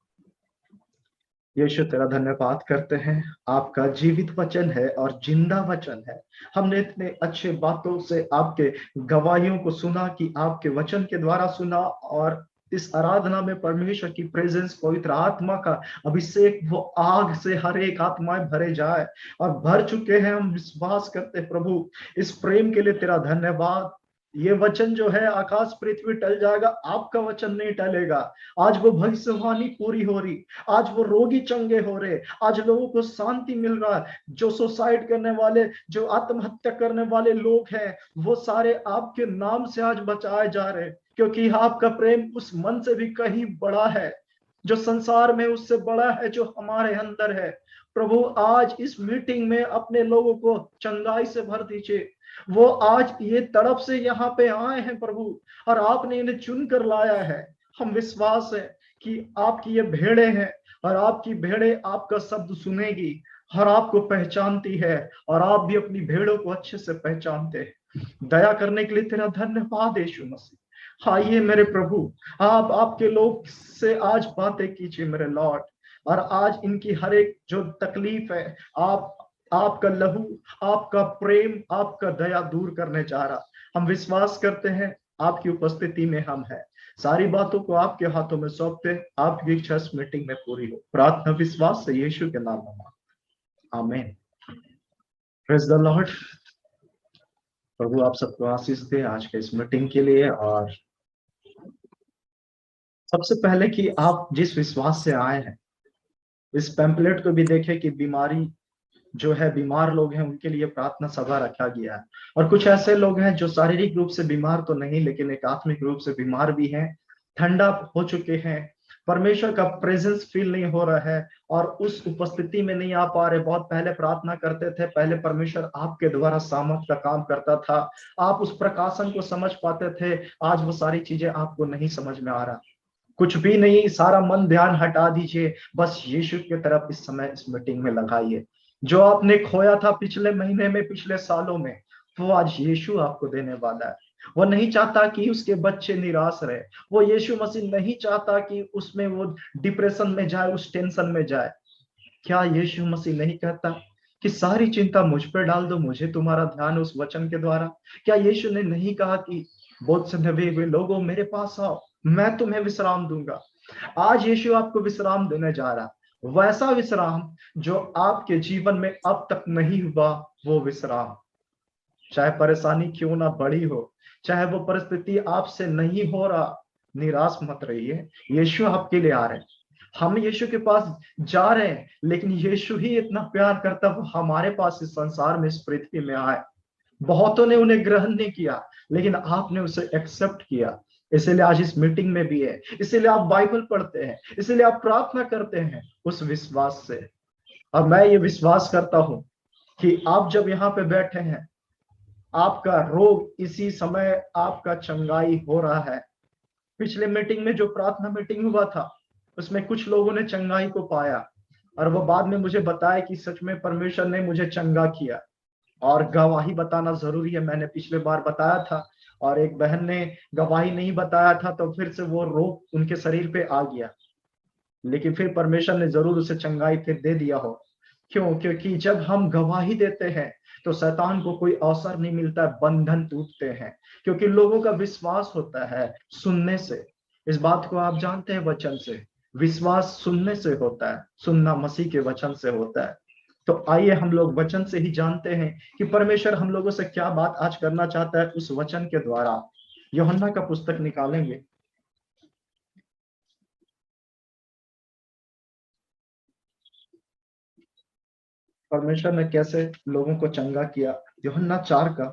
यीशु तेरा धन्यवाद करते हैं, आपका जीवित वचन है और जिंदा वचन है। हमने इतने अच्छे बातों से आपके गवाहियों को सुना, कि आपके वचन के द्वारा सुना, और इस आराधना में परमेश्वर की प्रेजेंस, पवित्र आत्मा का अभिषेक, वो आग से हर एक आत्माएं भरे जाए और भर चुके हैं। हम विश्वास करते प्रभु, इस प्रेम के लिए तेरा धन्यवाद। ये वचन जो है, आकाश पृथ्वी टल जाएगा, आपका वचन नहीं टलेगा। आज वो भविष्यवाणी पूरी हो रही, आज वो रोगी चंगे हो रहे, आज लोगों को शांति मिल रहा है। जो सुसाइड करने वाले, जो आत्महत्या करने वाले लोग हैं, वो सारे आपके नाम से आज बचाए जा रहे, क्योंकि आपका प्रेम उस मन से भी कहीं बड़ा है, जो संसार में उससे बड़ा है, जो हमारे अंदर है। प्रभु आज इस मीटिंग में अपने लोगों को चंगाई से भर दीजिए। वो आज ये तड़प से यहाँ पे आए हैं प्रभु, और आपने इन्हें चुन कर लाया है। हम विश्वास है कि आपकी ये भेड़े हैं, और आपकी भेड़े आपका शब्द सुनेगी और आपको पहचानती है, और आप भी अपनी भेड़ों को अच्छे से पहचानते हैं। दया करने के लिए तेरा धन्यवाद यीशु मसीह। आइए मेरे प्रभु, आप आपके लोग से आज बातें कीजिए मेरे लॉर्ड, और आज इनकी हर एक जो तकलीफ है, आपका लहू, आपका प्रेम, आपका दया दूर करने जा रहा। हम विश्वास करते हैं आपकी उपस्थिति में हम हैं। सारी बातों को आपके हाथों में सौंपते, आपकी इच्छा इस मीटिंग में पूरी हो। प्रार्थना विश्वास से यीशु के नाम में, आमीन। Praise the Lord. प्रभु आप सबको आशीष दे आज के इस मीटिंग के लिए। और सबसे पहले कि आप जिस विश्वास से आए हैं, इस पैम्पलेट को भी देखें कि बीमारी जो है बीमार लोग हैं उनके लिए प्रार्थना सभा रखा गया है। और कुछ ऐसे लोग हैं जो शारीरिक रूप से बीमार तो नहीं लेकिन एक आत्मिक रूप से बीमार भी हैं, ठंडा हो चुके हैं, परमेश्वर का प्रेजेंस फील नहीं हो रहा है और उस उपस्थिति में नहीं आ पा रहे। बहुत पहले प्रार्थना करते थे, पहले परमेश्वर आपके द्वारा सामर्थ का काम करता था, आप उस प्रकाशन को समझ पाते थे। आज वो सारी चीजें आपको नहीं समझ में आ रहा, कुछ भी नहीं, सारा मन ध्यान हटा दीजिए, बस यीशु की तरफ इस समय इस मीटिंग में लगाइए। जो आपने खोया था पिछले महीने में, पिछले सालों में, वो आज यीशु आपको देने वाला है। वो नहीं चाहता कि उसके बच्चे निराश रहे, वो यीशु मसीह नहीं चाहता कि उसमें वो डिप्रेशन में जाए, उस टेंशन में जाए। क्या यीशु मसीह नहीं कहता कि सारी चिंता मुझ पर डाल दो, मुझे तुम्हारा ध्यान उस वचन के द्वारा? क्या यीशु ने नहीं कहा कि बहुत से नबे हुए लोगों मेरे पास आओ, मैं तुम्हें विश्राम दूंगा? आज यीशु आपको विश्राम देने जा रहा, वैसा विश्राम जो आपके जीवन में अब तक नहीं हुआ, वो विश्राम। चाहे परेशानी क्यों ना बड़ी हो, चाहे वो परिस्थिति आपसे नहीं हो रहा, निराश मत रहिए, यीशु आपके लिए आ रहे हैं। हम यीशु के पास जा रहे हैं, लेकिन यीशु ही इतना प्यार करता वो हमारे पास इस संसार में, इस पृथ्वी में आए। बहुतों ने उन्हें ग्रहण नहीं किया, लेकिन आपने उसे एक्सेप्ट किया, इसीलिए आज इस मीटिंग में भी है, इसीलिए आप बाइबल पढ़ते हैं, इसीलिए आप प्रार्थना करते हैं उस विश्वास से। और मैं ये विश्वास करता हूं कि आप जब यहाँ पे बैठे हैं, आपका रोग इसी समय आपका चंगाई हो रहा है। पिछले मीटिंग में जो प्रार्थना मीटिंग हुआ था, उसमें कुछ लोगों ने चंगाई को पाया और वो बाद में मुझे बताया कि सच में परमेश्वर ने मुझे चंगा किया। और गवाही बताना जरूरी है, मैंने पिछले बार बताया था, और एक बहन ने गवाही नहीं बताया था तो फिर से वो रोग उनके शरीर पे आ गया, लेकिन फिर परमेश्वर ने जरूर उसे चंगाई फिर दे दिया हो। क्यों? क्योंकि जब हम गवाही देते हैं तो शैतान को कोई अवसर नहीं मिलता है, बंधन टूटते हैं, क्योंकि लोगों का विश्वास होता है सुनने से। इस बात को आप जानते हैं, वचन से विश्वास सुनने से होता है, सुनना मसीह के वचन से होता है। तो आइए हम लोग वचन से ही जानते हैं कि परमेश्वर हम लोगों से क्या बात आज करना चाहता है उस वचन के द्वारा। यूहन्ना का पुस्तक निकालेंगे, परमेश्वर ने कैसे लोगों को चंगा किया। यूहन्ना 4 का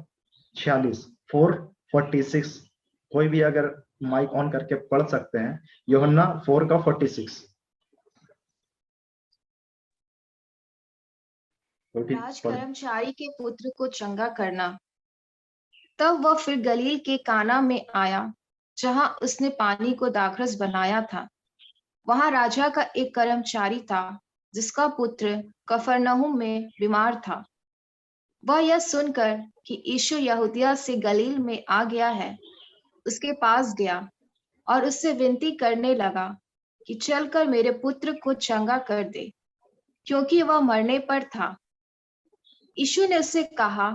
46, 4:46। कोई भी अगर माइक ऑन करके पढ़ सकते हैं, यूहन्ना 4 का 46। राज कर्मचारी के पुत्र को चंगा करना। तब वह फिर गलील के काना में आया, जहां उसने पानी को दाखरस बनाया था। वहां राजा का एक कर्मचारी था, जिसका पुत्र कफरनहूम में बीमार था। वह यह सुनकर कि यीशु यहूदिया से गलील में आ गया है, उसके पास गया और उससे विनती करने लगा कि चलकर मेरे पुत्र को चंगा कर दे, क्योंकि वह मरने पर था। यीशु ने उससे कहा,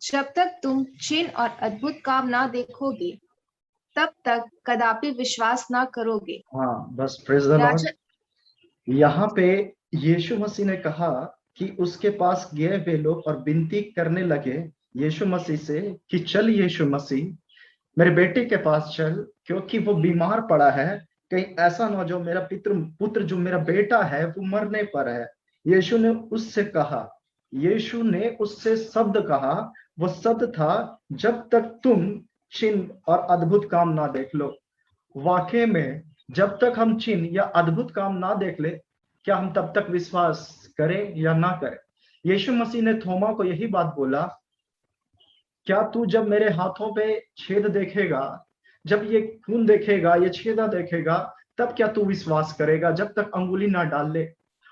जब तक तुम चिन्ह और अद्भुत काम ना देखोगे, तब तक कदापि विश्वास ना करोगे। हाँ, बस प्रेज द लॉर्ड। यहाँ पे यीशु मसीह ने कहा कि उसके पास गए वे लोग और विनती करने लगे यीशु मसीह से कि चल यीशु मसीह, मेरे बेटे के पास चल, क्योंकि वो बीमार पड़ा है। कहीं ऐसा ना जो मेरा पुत्र जो मेरा बेटा है वो मरने पर है। यीशु ने उससे कहा, यीशु ने उससे शब्द कहा, वो शब्द था, जब तक तुम चिन्ह और अद्भुत काम ना देख लो। वाकई में जब तक हम चिन्ह या अद्भुत काम ना देख ले, क्या हम तब तक विश्वास करें या ना करें? यीशु मसीह ने थोमा को यही बात बोला, क्या तू जब मेरे हाथों पे छेद देखेगा, जब ये खून देखेगा, ये छेदा देखेगा, तब क्या तू विश्वास करेगा? जब तक अंगुली ना डाल ले।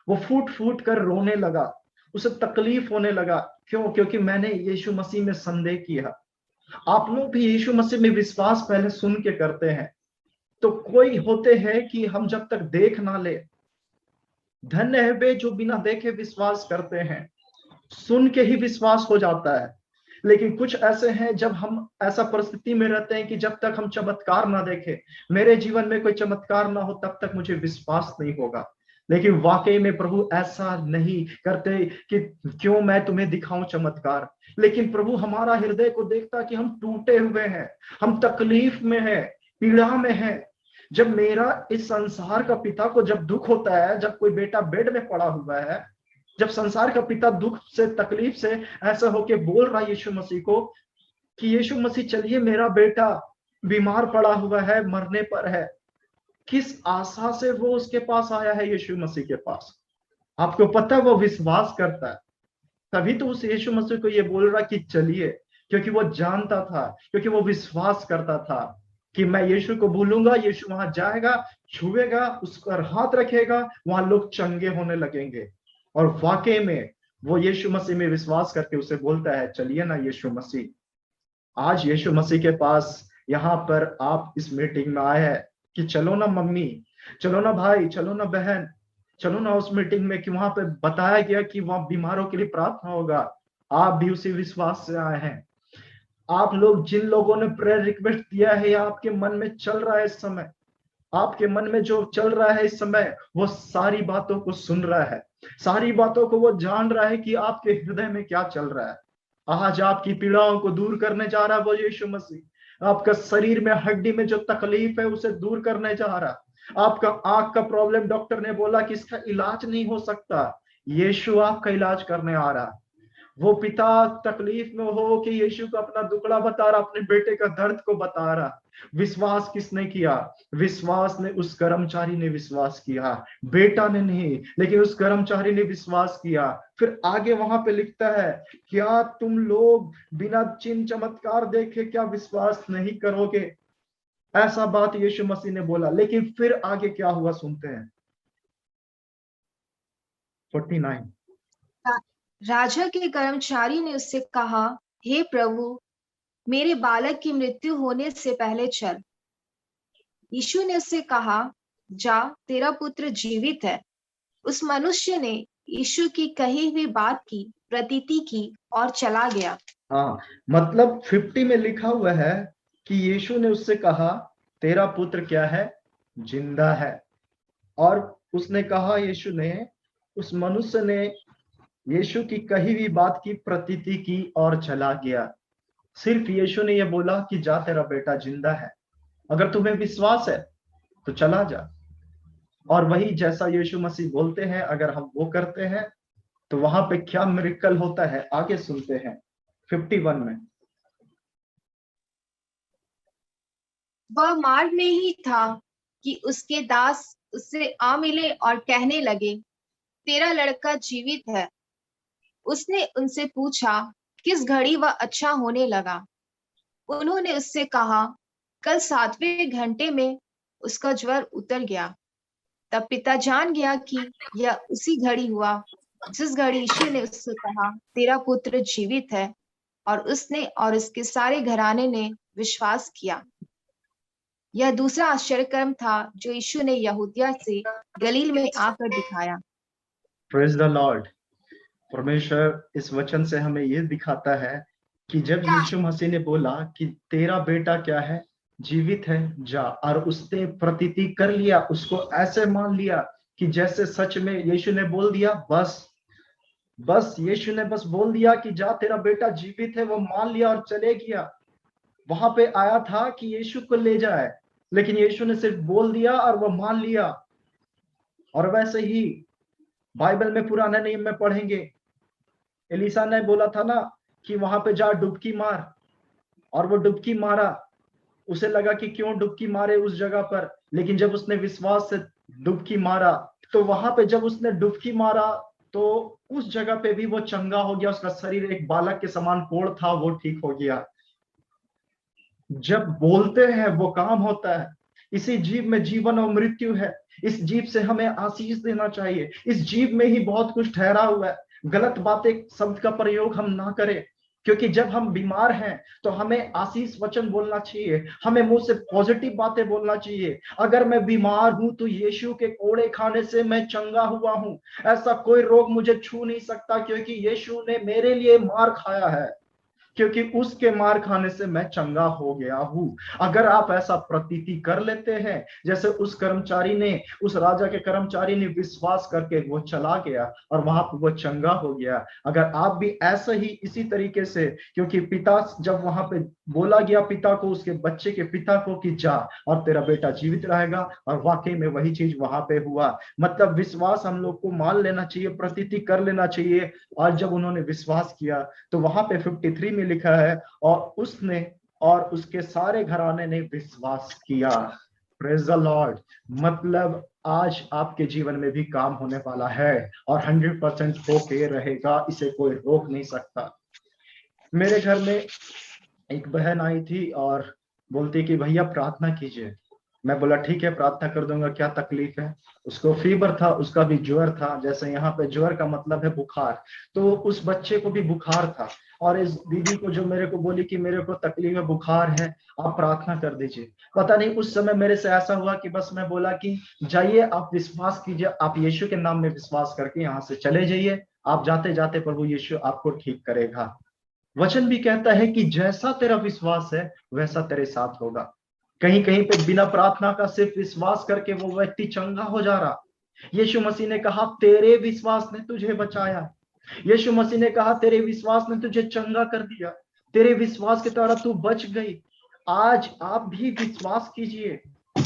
वो फूट फूट कर रोने लगा, उसे तकलीफ होने लगा। क्यों? क्योंकि मैंने यीशु मसीह में संदेह किया। आप लोग भी यीशु मसीह में विश्वास पहले सुन के करते हैं। तो कोई होते हैं कि हम जब तक देख ना ले, धन्य है वे जो बिना देखे विश्वास करते हैं। सुन के ही विश्वास हो जाता है। लेकिन कुछ ऐसे हैं जब हम ऐसा परिस्थिति में रहते हैं कि जब तक हम चमत्कार ना देखें, मेरे जीवन में कोई चमत्कार ना हो, तब तक मुझे विश्वास नहीं होगा। लेकिन वाकई में प्रभु ऐसा नहीं करते कि क्यों मैं तुम्हें दिखाऊं चमत्कार, लेकिन प्रभु हमारा हृदय को देखता कि हम टूटे हुए हैं, हम तकलीफ में हैं, पीड़ा में हैं। जब मेरा इस संसार का पिता को जब दुख होता है, जब कोई बेटा बेड में पड़ा हुआ है, जब संसार का पिता दुख से तकलीफ से ऐसा होके बोल रहा है यीशु मसीह को कि यीशु मसीह चलिए, मेरा बेटा बीमार पड़ा हुआ है, मरने पर है, किस आशा से वो उसके पास आया है यीशु मसीह के पास? आपको पता है वो विश्वास करता है, तभी तो उस यीशु मसीह को ये बोल रहा कि चलिए, क्योंकि वो जानता था, क्योंकि वो विश्वास करता था कि मैं यीशु को बोलूंगा, यीशु वहां जाएगा, छुएगा, उस पर हाथ रखेगा, वहां लोग चंगे होने लगेंगे। और वाकई में वो यीशु मसीह में विश्वास करके उसे बोलता है, चलिए ना यीशु मसीह। आज यीशु मसीह के पास यहाँ पर आप इस मीटिंग में आए हैं कि चलो ना मम्मी, चलो ना भाई, चलो ना बहन, चलो ना उस मीटिंग में कि वहां पे बताया गया कि वहां बीमारों के लिए प्रार्थना होगा। आप भी उसी विश्वास से आए हैं। आप लोग जिन लोगों ने प्रेयर रिक्वेस्ट दिया है या आपके मन में चल रहा है इस समय, आपके मन में जो चल रहा है इस समय, वो सारी बातों को सुन रहा है, सारी बातों को वो जान रहा है कि आपके हृदय में क्या चल रहा है। आज आपकी पीड़ाओं को दूर करने जा रहा है वो यीशु मसीह। आपका शरीर में हड्डी में जो तकलीफ है उसे दूर करने जा रहा है। आपका आंख का प्रॉब्लम, डॉक्टर ने बोला कि इसका इलाज नहीं हो सकता, यीशु आपका इलाज करने आ रहा है। वो पिता तकलीफ में हो कि यीशु को अपना दुखड़ा बता रहा, अपने बेटे का दर्द को बता रहा। विश्वास किसने किया? विश्वास ने उस कर्मचारी ने विश्वास किया, बेटा ने नहीं, लेकिन उस कर्मचारी ने विश्वास किया। फिर आगे वहां पे लिखता है, क्या तुम लोग बिना चिन्ह चमत्कार देखे क्या विश्वास नहीं करोगे? ऐसा बात यीशु मसीह ने बोला, लेकिन फिर आगे क्या हुआ सुनते हैं। 49। राजा के कर्मचारी ने उससे कहा, हे प्रभु, मेरे बालक की मृत्यु होने से पहले चल। यीशु ने उससे कहा, जा, तेरा पुत्र जीवित है। उस मनुष्य ने यीशु की कही हुई बात की प्रतीति की और चला गया। हाँ, मतलब 50 में लिखा हुआ है कि यीशु ने उससे कहा, तेरा पुत्र क्या है? जिंदा है। और उसने कहा, यीशु ने, उस मनुष्य ने यीशु की कही हुई बात की प्रतीति की और चला गया। सिर्फ यीशु ने यह बोला कि जा, तेरा बेटा जिंदा है, अगर तुम्हें विश्वास है तो चला जा। और वही जैसा यीशु मसीह बोलते हैं, अगर हम वो करते हैं तो वहां पे क्या मिरेकल होता है, आगे सुनते हैं 51 में। वह मार्ग में ही था कि उसके दास उससे आ मिले और कहने लगे, तेरा लड़का जीवित है। उसने उनसे पूछा, किस घड़ी वह अच्छा होने लगा? उन्होंने उससे कहा, कल 7वें घंटे में उसका ज्वर उतर गया। तब पिता जान गया कि यह उसी घड़ी हुआ जिस घड़ी यीशु ने उससे कहा, तेरा पुत्र जीवित है, और उसने और उसके सारे घराने ने विश्वास किया। यह दूसरा आश्चर्यकर्म था जो यीशु ने यहूदिया से गलील में आकर दिखाया। Praise the Lord. परमेश्वर इस वचन से हमें यह दिखाता है कि जब यीशु मसीह ने बोला कि तेरा बेटा क्या है? जीवित है, जा, और उसने प्रतीति कर लिया, उसको ऐसे मान लिया कि जैसे सच में यीशु ने बोल दिया। बस यीशु ने बस बोल दिया कि जा, तेरा बेटा जीवित है, वो मान लिया और चले गया। वहां पे आया था कि यीशु को ले जाए, लेकिन यीशु ने सिर्फ बोल दिया और वो मान लिया। और वैसे ही बाइबल में पुराने नियम में पढ़ेंगे, एलिसा ने बोला था ना कि वहां पे जा डुबकी मार, और वो डुबकी मारा। उसे लगा कि क्यों डुबकी मारे उस जगह पर, लेकिन जब उसने विश्वास से डुबकी मारा तो वहां पे जब उसने डुबकी मारा तो उस जगह पे भी वो चंगा हो गया। उसका शरीर एक बालक के समान कोढ़ था, वो ठीक हो गया। जब बोलते हैं वो काम होता है। इसी जीव में जीवन और मृत्यु है। इस जीव से हमें आशीष देना चाहिए। इस जीव में ही बहुत कुछ ठहरा हुआ है। गलत बातें शब्द का प्रयोग हम ना करें, क्योंकि जब हम बीमार हैं तो हमें आशीष वचन बोलना चाहिए, हमें मुंह से पॉजिटिव बातें बोलना चाहिए। अगर मैं बीमार हूं तो यीशु के कोड़े खाने से मैं चंगा हुआ हूं। ऐसा कोई रोग मुझे छू नहीं सकता, क्योंकि यीशु ने मेरे लिए मार खाया है। क्योंकि उसके मार खाने से मैं चंगा हो गया हूं। अगर आप ऐसा प्रतीति कर लेते हैं, जैसे उस कर्मचारी ने, उस राजा के कर्मचारी ने विश्वास करके वो चला गया और वहां पर वो चंगा हो गया, अगर आप भी ऐसा ही इसी तरीके से, क्योंकि पिता जब वहां पे बोला गया पिता को, उसके बच्चे के पिता को कि जा और तेरा बेटा जीवित रहेगा, और वाकई में वही चीज वहां पे हुआ। मतलब विश्वास हम लोग को मान लेना चाहिए, प्रतीति कर लेना चाहिए। और जब उन्होंने विश्वास किया तो वहां पे 53 में लिखा है, और उसने और उसके सारे घराने ने विश्वास किया। Praise the Lord. मतलब आज आपके जीवन में भी काम होने वाला है और 100% होके रहेगा, इसे कोई रोक नहीं सकता। मेरे घर में एक बहन आई थी और बोलती कि भैया प्रार्थना कीजिए। मैं बोला ठीक है प्रार्थना कर दूंगा, क्या तकलीफ है। उसको फीवर था, उसका भी ज्वर था, जैसे यहाँ पे ज्वर का मतलब है बुखार, तो उस बच्चे को भी बुखार था। और इस दीदी को जो मेरे को बोली कि मेरे को तकलीफ है, बुखार है, आप प्रार्थना कर दीजिए। पता नहीं उस समय मेरे से ऐसा हुआ कि बस मैं बोला कि जाइए आप विश्वास कीजिए, आप यीशु के नाम में विश्वास करके यहाँ से चले जाइए, आप जाते जाते प्रभु यीशु आपको ठीक करेगा। वचन भी कहता है कि जैसा तेरा विश्वास है वैसा तेरे साथ होगा। कहीं कहीं पे बिना प्रार्थना का सिर्फ विश्वास करके वो व्यक्ति चंगा हो जा रहा। यीशु मसीह ने कहा तेरे विश्वास ने तुझे बचाया। यीशु मसीह ने कहा तेरे विश्वास ने तुझे चंगा कर दिया, तेरे विश्वास के द्वारा तू बच गई। आज आप भी विश्वास कीजिए,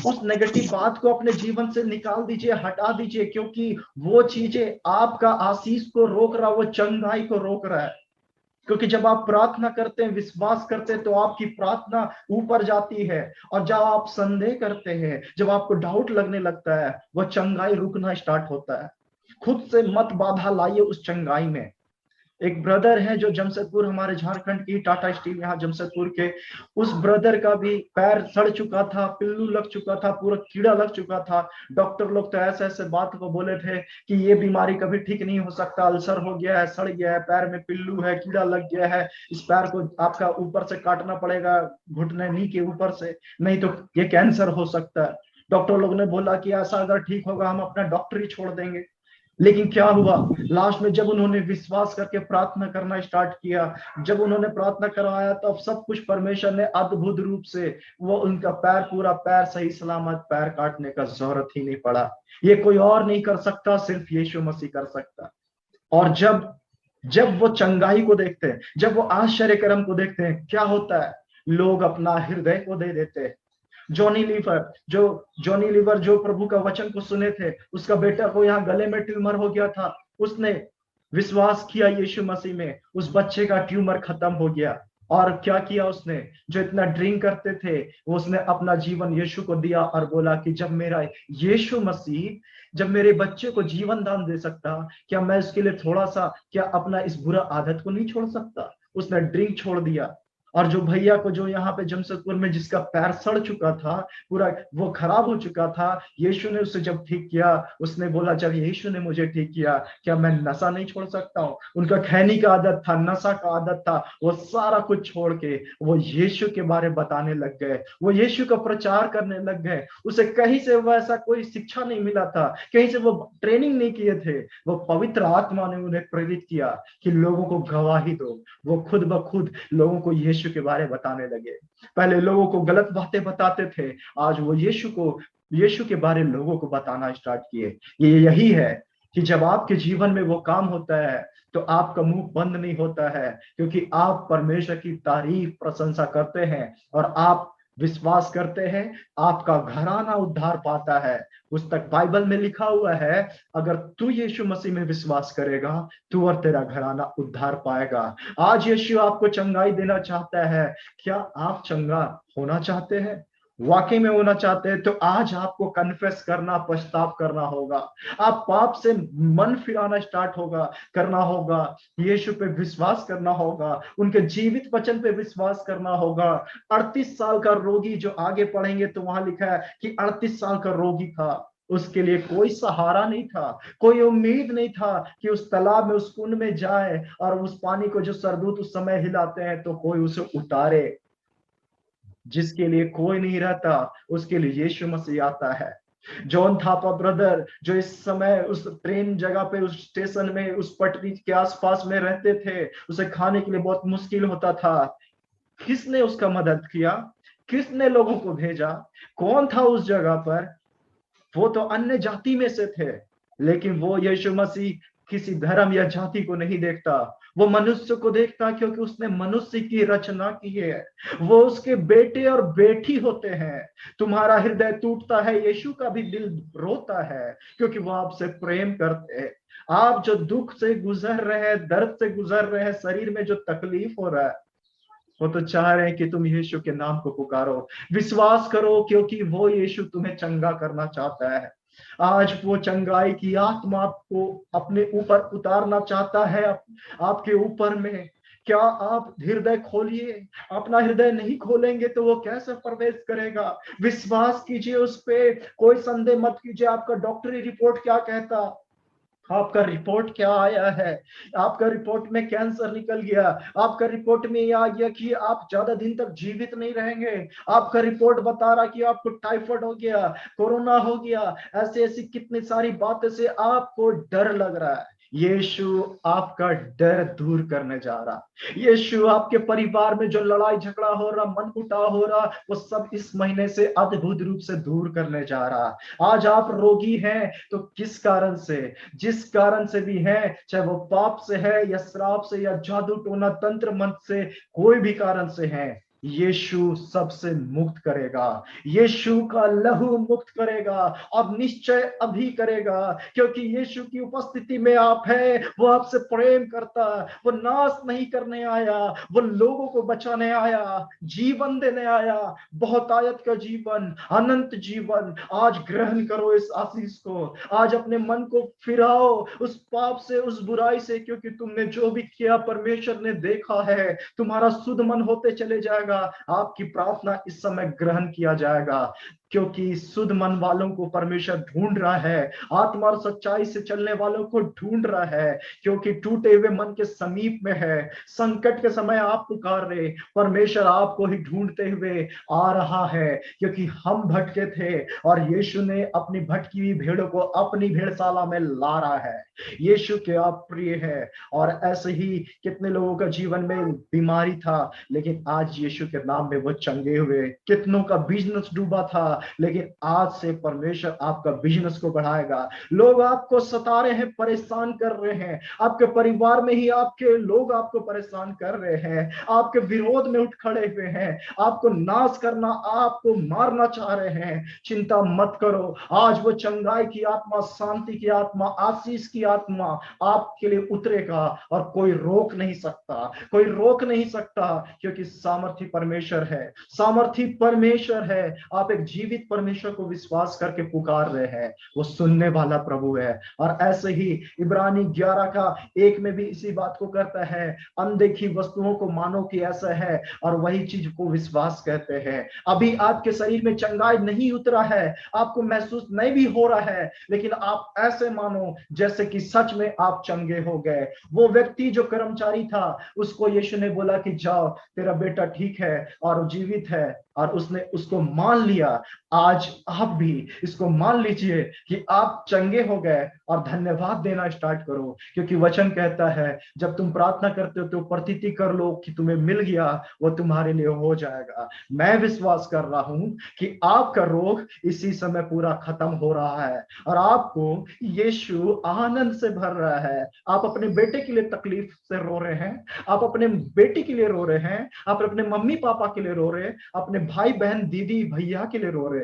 उस नेगेटिव बात को अपने जीवन से निकाल दीजिए, हटा दीजिए, क्योंकि वो चीजें आपका आशीष को रोक रहा, वो चंगाई को रोक रहा है। क्योंकि जब आप प्रार्थना करते हैं, विश्वास करते हैं, तो आपकी प्रार्थना ऊपर जाती है। और जब आप संदेह करते हैं, जब आपको डाउट लगने लगता है, वह चंगाई रुकना स्टार्ट होता है। खुद से मत बाधा लाइए उस चंगाई में। एक ब्रदर है जो जमशेदपुर, हमारे झारखंड की टाटा स्टील यहाँ जमशेदपुर के, उस ब्रदर का भी पैर सड़ चुका था, पिल्लू लग चुका था, पूरा कीड़ा लग चुका था। डॉक्टर लोग तो ऐसे ऐसे बात को बोले थे कि ये बीमारी कभी ठीक नहीं हो सकता, अल्सर हो गया है, सड़ गया है, पैर में पिल्लू है, कीड़ा लग गया है, इस पैर को आपका ऊपर से काटना पड़ेगा, घुटने नी के ऊपर से, नहीं तो ये कैंसर हो सकता है। डॉक्टर लोग ने बोला कि ऐसा अगर ठीक होगा हम अपना डॉक्टरी छोड़ देंगे। लेकिन क्या हुआ, लास्ट में जब उन्होंने विश्वास करके प्रार्थना करना स्टार्ट किया, जब उन्होंने प्रार्थना करवाया, तो अब सब कुछ परमेश्वर ने अद्भुत रूप से, वो उनका पैर, पूरा पैर सही सलामत, पैर काटने का जरूरत ही नहीं पड़ा। ये कोई और नहीं कर सकता, सिर्फ यीशु मसीह कर सकता। और जब जब वो चंगाई को देखते हैं, जब वो आश्चर्य कर्म को देखते हैं, क्या होता है, लोग अपना हृदय को दे देते हैं। जॉनी लीवर जो प्रभु का वचन को सुने थे, उसका बेटा को यहाँ गले में ट्यूमर हो गया था, उसने विश्वास किया यीशु मसीह में, उस बच्चे का ट्यूमर खत्म हो गया। और क्या किया उसने, जो इतना ड्रिंक करते थे, वो उसने अपना जीवन यीशु को दिया और बोला कि जब मेरा यीशु मसीह, जब मेरे बच्चे को जीवन दान दे सकता, क्या मैं उसके लिए थोड़ा सा, क्या अपना इस बुरा आदत को नहीं छोड़ सकता। उसने ड्रिंक छोड़ दिया। और जो भैया को, जो यहाँ पे जमशेदपुर में, जिसका पैर सड़ चुका था, पूरा वो खराब हो चुका था, यीशु ने उसे जब ठीक किया, उसने बोला जब यीशु ने मुझे ठीक किया, क्या मैं नशा नहीं छोड़ सकता हूँ। उनका खैनी का आदत था, नशा का आदत था, वो सारा कुछ छोड़ के वो यीशु के बारे बताने लग गए, वो यीशु का प्रचार करने लग गए। उसे कहीं से वैसा कोई शिक्षा नहीं मिला था, कहीं से वो ट्रेनिंग नहीं किए थे, वो पवित्र आत्मा ने उन्हें प्रेरित किया कि लोगों को गवाही दो। वो खुद ब खुद लोगों को यीशु के बारे बताने लगे। पहले लोगों को गलत बातें बताते थे, आज वो यीशु के बारे लोगों को बताना स्टार्ट किए। ये यही है कि जब आपके जीवन में वो काम होता है, तो आपका मुंह बंद नहीं होता है, क्योंकि आप परमेश्वर की तारीफ, प्रशंसा करते हैं और आप विश्वास करते हैं, आपका घराना उद्धार पाता है। पुस्तक बाइबल में लिखा हुआ है, अगर तू यीशु मसीह में विश्वास करेगा, तू और तेरा घराना उद्धार पाएगा। आज यीशु आपको चंगाई देना चाहता है। क्या आप चंगा होना चाहते हैं? वाकई में होना चाहते हैं तो आज आपको कन्फेस करना, पछताव करना होगा। आप पाप से मन फिराना स्टार्ट करना होगा, यीशु पे विश्वास करना होगा, उनके जीवित वचन पे विश्वास करना होगा। 38 साल का रोगी, जो आगे पढ़ेंगे तो वहां लिखा है कि 38 साल का रोगी था, उसके लिए कोई सहारा नहीं था, कोई उम्मीद नहीं था कि उस तालाब में, उस कुंड में जाए और उस पानी को जो सरदूत उस समय हिलाते हैं तो कोई उसे उतारे। जिसके लिए कोई नहीं रहता, उसके लिए यीशु मसीह आता है। जॉन थापा ब्रदर जो इस समय उस ट्रेन जगह पे, उस स्टेशन में, उस पटरी के आसपास में रहते थे, उसे खाने के लिए बहुत मुश्किल होता था। किसने उसका मदद किया? किसने लोगों को भेजा? कौन था उस जगह पर? वो तो अन्य जाति में से थे, लेकिन वो यीशु मसीह किसी धर्म या जाति को नहीं देखता, वो मनुष्य को देखता, क्योंकि उसने मनुष्य की रचना की है। वो उसके बेटे और बेटी होते हैं। तुम्हारा हृदय टूटता है, यीशु का भी दिल रोता है, क्योंकि वो आपसे प्रेम करते हैं। आप जो दुख से गुजर रहे हैं, दर्द से गुजर रहे हैं, शरीर में जो तकलीफ हो रहा है, वो तो चाह रहे हैं कि तुम यीशु के नाम को पुकारो, विश्वास करो, क्योंकि वो यीशु तुम्हें चंगा करना चाहता है। आज वो चंगाई की आत्मा आपको अपने ऊपर उतारना चाहता है, आपके ऊपर में। क्या आप हृदय खोलिए? अपना हृदय नहीं खोलेंगे तो वो कैसे प्रवेश करेगा? विश्वास कीजिए उस पे, कोई संदेह मत कीजिए आपका डॉक्टरी रिपोर्ट क्या कहता। आपका रिपोर्ट क्या आया है? आपका रिपोर्ट में कैंसर निकल गया, आपका रिपोर्ट में यह आ गया कि आप ज्यादा दिन तक जीवित नहीं रहेंगे, आपका रिपोर्ट बता रहा कि आपको टाइफाइड हो गया, कोरोना हो गया, ऐसी ऐसी कितनी सारी बातें से आपको डर लग रहा है। यीशु आपका डर दूर करने जा रहा। यीशु आपके परिवार में जो लड़ाई झगड़ा हो रहा, मन मुटाव हो रहा, वो सब इस महीने से अद्भुत रूप से दूर करने जा रहा। आज आप रोगी हैं तो किस कारण से? जिस कारण से भी है, चाहे वो पाप से है या श्राप से या जादू टोना तंत्र मंत्र से, कोई भी कारण से है, यीशु सबसे मुक्त करेगा। यीशु का लहू मुक्त करेगा, अब निश्चय अभी करेगा, क्योंकि यीशु की उपस्थिति में आप है। वो आपसे प्रेम करता, वो नाश नहीं करने आया, वो लोगों को बचाने आया, जीवन देने आया, बहुतायत का जीवन, अनंत जीवन। आज ग्रहण करो इस आशीष को, आज अपने मन को फिराओ उस पाप से, उस बुराई से, क्योंकि तुमने जो भी किया परमेश्वर ने देखा है। तुम्हारा शुद्ध मन होते चले जाएगा, आपकी प्रार्थना इस समय ग्रहण किया जाएगा, क्योंकि शुद्ध मन वालों को परमेश्वर ढूंढ रहा है, आत्मा और सच्चाई से चलने वालों को ढूंढ रहा है, क्योंकि टूटे हुए मन के समीप में है। संकट के समय आप पुकार रहे, परमेश्वर आपको ही ढूंढते हुए आ रहा है, क्योंकि हम भटके थे और यीशु ने अपनी भटकी हुई भेड़ों को अपनी भेड़शाला में ला रहा है। यीशु के आप प्रिय है। और ऐसे ही कितने लोगों का जीवन में बीमारी था, लेकिन आज यीशु के नाम में वो चंगे हुए। कितनों का बिजनेस डूबा था, लेकिन आज से परमेश्वर आपका बिजनेस को बढ़ाएगा। लोग आपको सता रहे हैं, परेशान कर रहे हैं, आपके परिवार में ही आपके लोग आपको परेशान कर रहे हैं, आपके विरोध में उठ खड़े हुए हैं, आपको नाश करना, आपको मारना चाह रहे हैं। चिंता मत करो, आज वो चंगाई की आत्मा, शांति की आत्मा, आशीष की आत्मा आपके लिए उतरेगा, और कोई रोक नहीं सकता, कोई रोक नहीं सकता, क्योंकि सामर्थी परमेश्वर है, सामर्थी परमेश्वर है। आप एक जीवित परमेश्वर को विश्वास करके पुकार रहे हैं, वो सुनने वाला प्रभु है। और ऐसे ही इब्रानी 11 का 1 में भी इसी बात को कहता है, अनदेखी वस्तुओं को मानो कि ऐसा है, और वही चीज को विश्वास कहते हैं। अभी आपके शरीर में चंगाई नहीं उतरा है, आपको महसूस नहीं भी हो रहा है, लेकिन आप ऐसे मानो जैसे कि सच में आप चंगे हो गए। वो व्यक्ति जो कर्मचारी था, उसको यीशु ने बोला कि जाओ, तेरा बेटा ठीक है और जीवित है, और उसने उसको मान लिया। आज आप भी इसको मान लीजिए कि आप चंगे हो गए, और धन्यवाद देना स्टार्ट करो, क्योंकि वचन कहता है जब तुम प्रार्थना करते हो तो प्रतीति कर लो कि तुम्हें मिल गया, वो तुम्हारे लिए हो जाएगा। मैं विश्वास कर रहा हूं कि आपका रोग इसी समय पूरा खत्म हो रहा है, और आपको यीशु आनंद से भर रहा है। आप अपने बेटे के लिए तकलीफ से रो रहे हैं, आप अपने बेटी के लिए रो रहे हैं, आप अपने मम्मी पापा के लिए रो रहे हैं, अपने भाई बहन दीदी भैया के लिए रो रहे।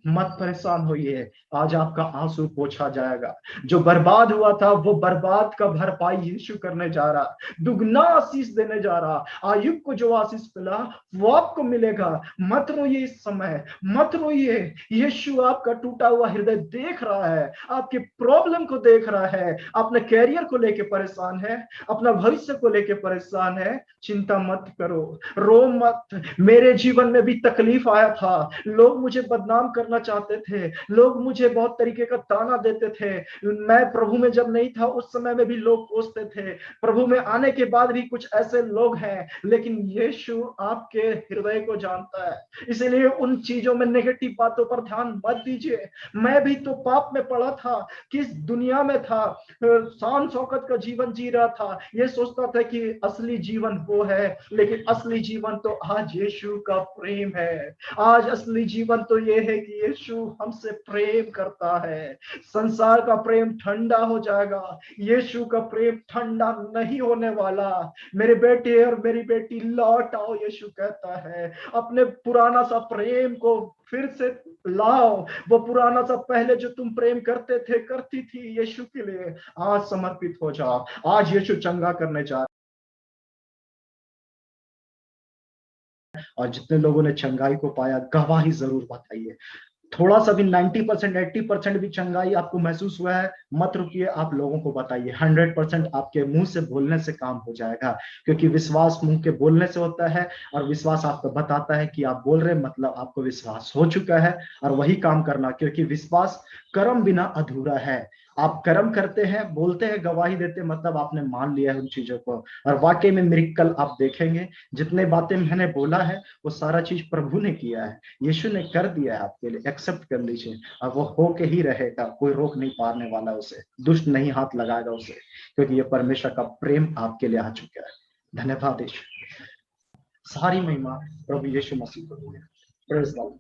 मत परेशान होइए, आज आपका आंसू पोंछा जाएगा। जो बर्बाद हुआ था, वो बर्बाद का भरपाई यीशु करने जा रहा, दुगना आशीष देने जा रहा। आयुब को जो आशीष मिला वो आपको मिलेगा। मत रोइए इस समय, मत रोइए। यीशु आपका टूटा हुआ हृदय देख रहा है, आपके प्रॉब्लम को देख रहा है। अपने कैरियर को लेके परेशान है, अपना भविष्य को लेके परेशान है, चिंता मत करो, रो मत। मेरे जीवन में भी तकलीफ आया था, लोग मुझे बदनाम करना करना चाहते थे, लोग मुझे बहुत तरीके का ताना देते थे। मैं प्रभु में जब नहीं था उस समय में भी लोग कोसते थे, प्रभु में आने के बाद भी कुछ ऐसे लोग हैं, लेकिन यीशु आपके हृदय को जानता है। इसलिए उन चीजों में, नेगेटिव बातों पर ध्यान मत दीजिए। मैं भी तो पाप में पड़ा था, किस दुनिया में था, शान शौकत का जीवन जी रहा था, ये सोचता था कि असली जीवन वो है, लेकिन असली जीवन तो आज यीशु का प्रेम है। आज असली जीवन तो ये है कि यीशु हमसे प्रेम करता है। संसार का प्रेम ठंडा हो जाएगा, यीशु का प्रेम ठंडा नहीं होने वाला। मेरे बेटे और मेरी बेटी लौट आओ, यीशु कहता है, अपने पुराना सा प्रेम को फिर से लाओ। वो पुराना सा पहले जो तुम प्रेम करते थे, करती थी यीशु के लिए, आज समर्पित हो जाओ। आज यीशु चंगा करने जा रहा है। और जितने लोगों ने चंगाई को पाया, गवाही जरूर बताइए। थोड़ा सा भी 90% 80% भी चंगाई आपको महसूस हुआ है, मत रुकिए, आप लोगों को बताइए। 100% आपके मुंह से बोलने से काम हो जाएगा, क्योंकि विश्वास मुंह के बोलने से होता है, और विश्वास आपको बताता है कि आप बोल रहे हैं, मतलब आपको विश्वास हो चुका है। और वही काम करना, क्योंकि विश्वास कर्म बिना अधूरा है। आप कर्म करते हैं, बोलते हैं, गवाही देते हैं, मतलब आपने मान लिया है उन चीजों को, और वाकई में मिरेकल आप देखेंगे। जितने बातें मैंने बोला है वो सारा चीज प्रभु ने किया है, यीशु ने कर दिया है आपके लिए। एक्सेप्ट कर लीजिए, और वो होके ही रहेगा, कोई रोक नहीं पाने वाला उसे, दुष्ट नहीं हाथ लगाएगा उसे, क्योंकि ये परमेश्वर का प्रेम आपके लिए आ चुका है। धन्यवाद यीशु। सारी महिमा प्रभु यीशु मसीह को। Praise the Lord.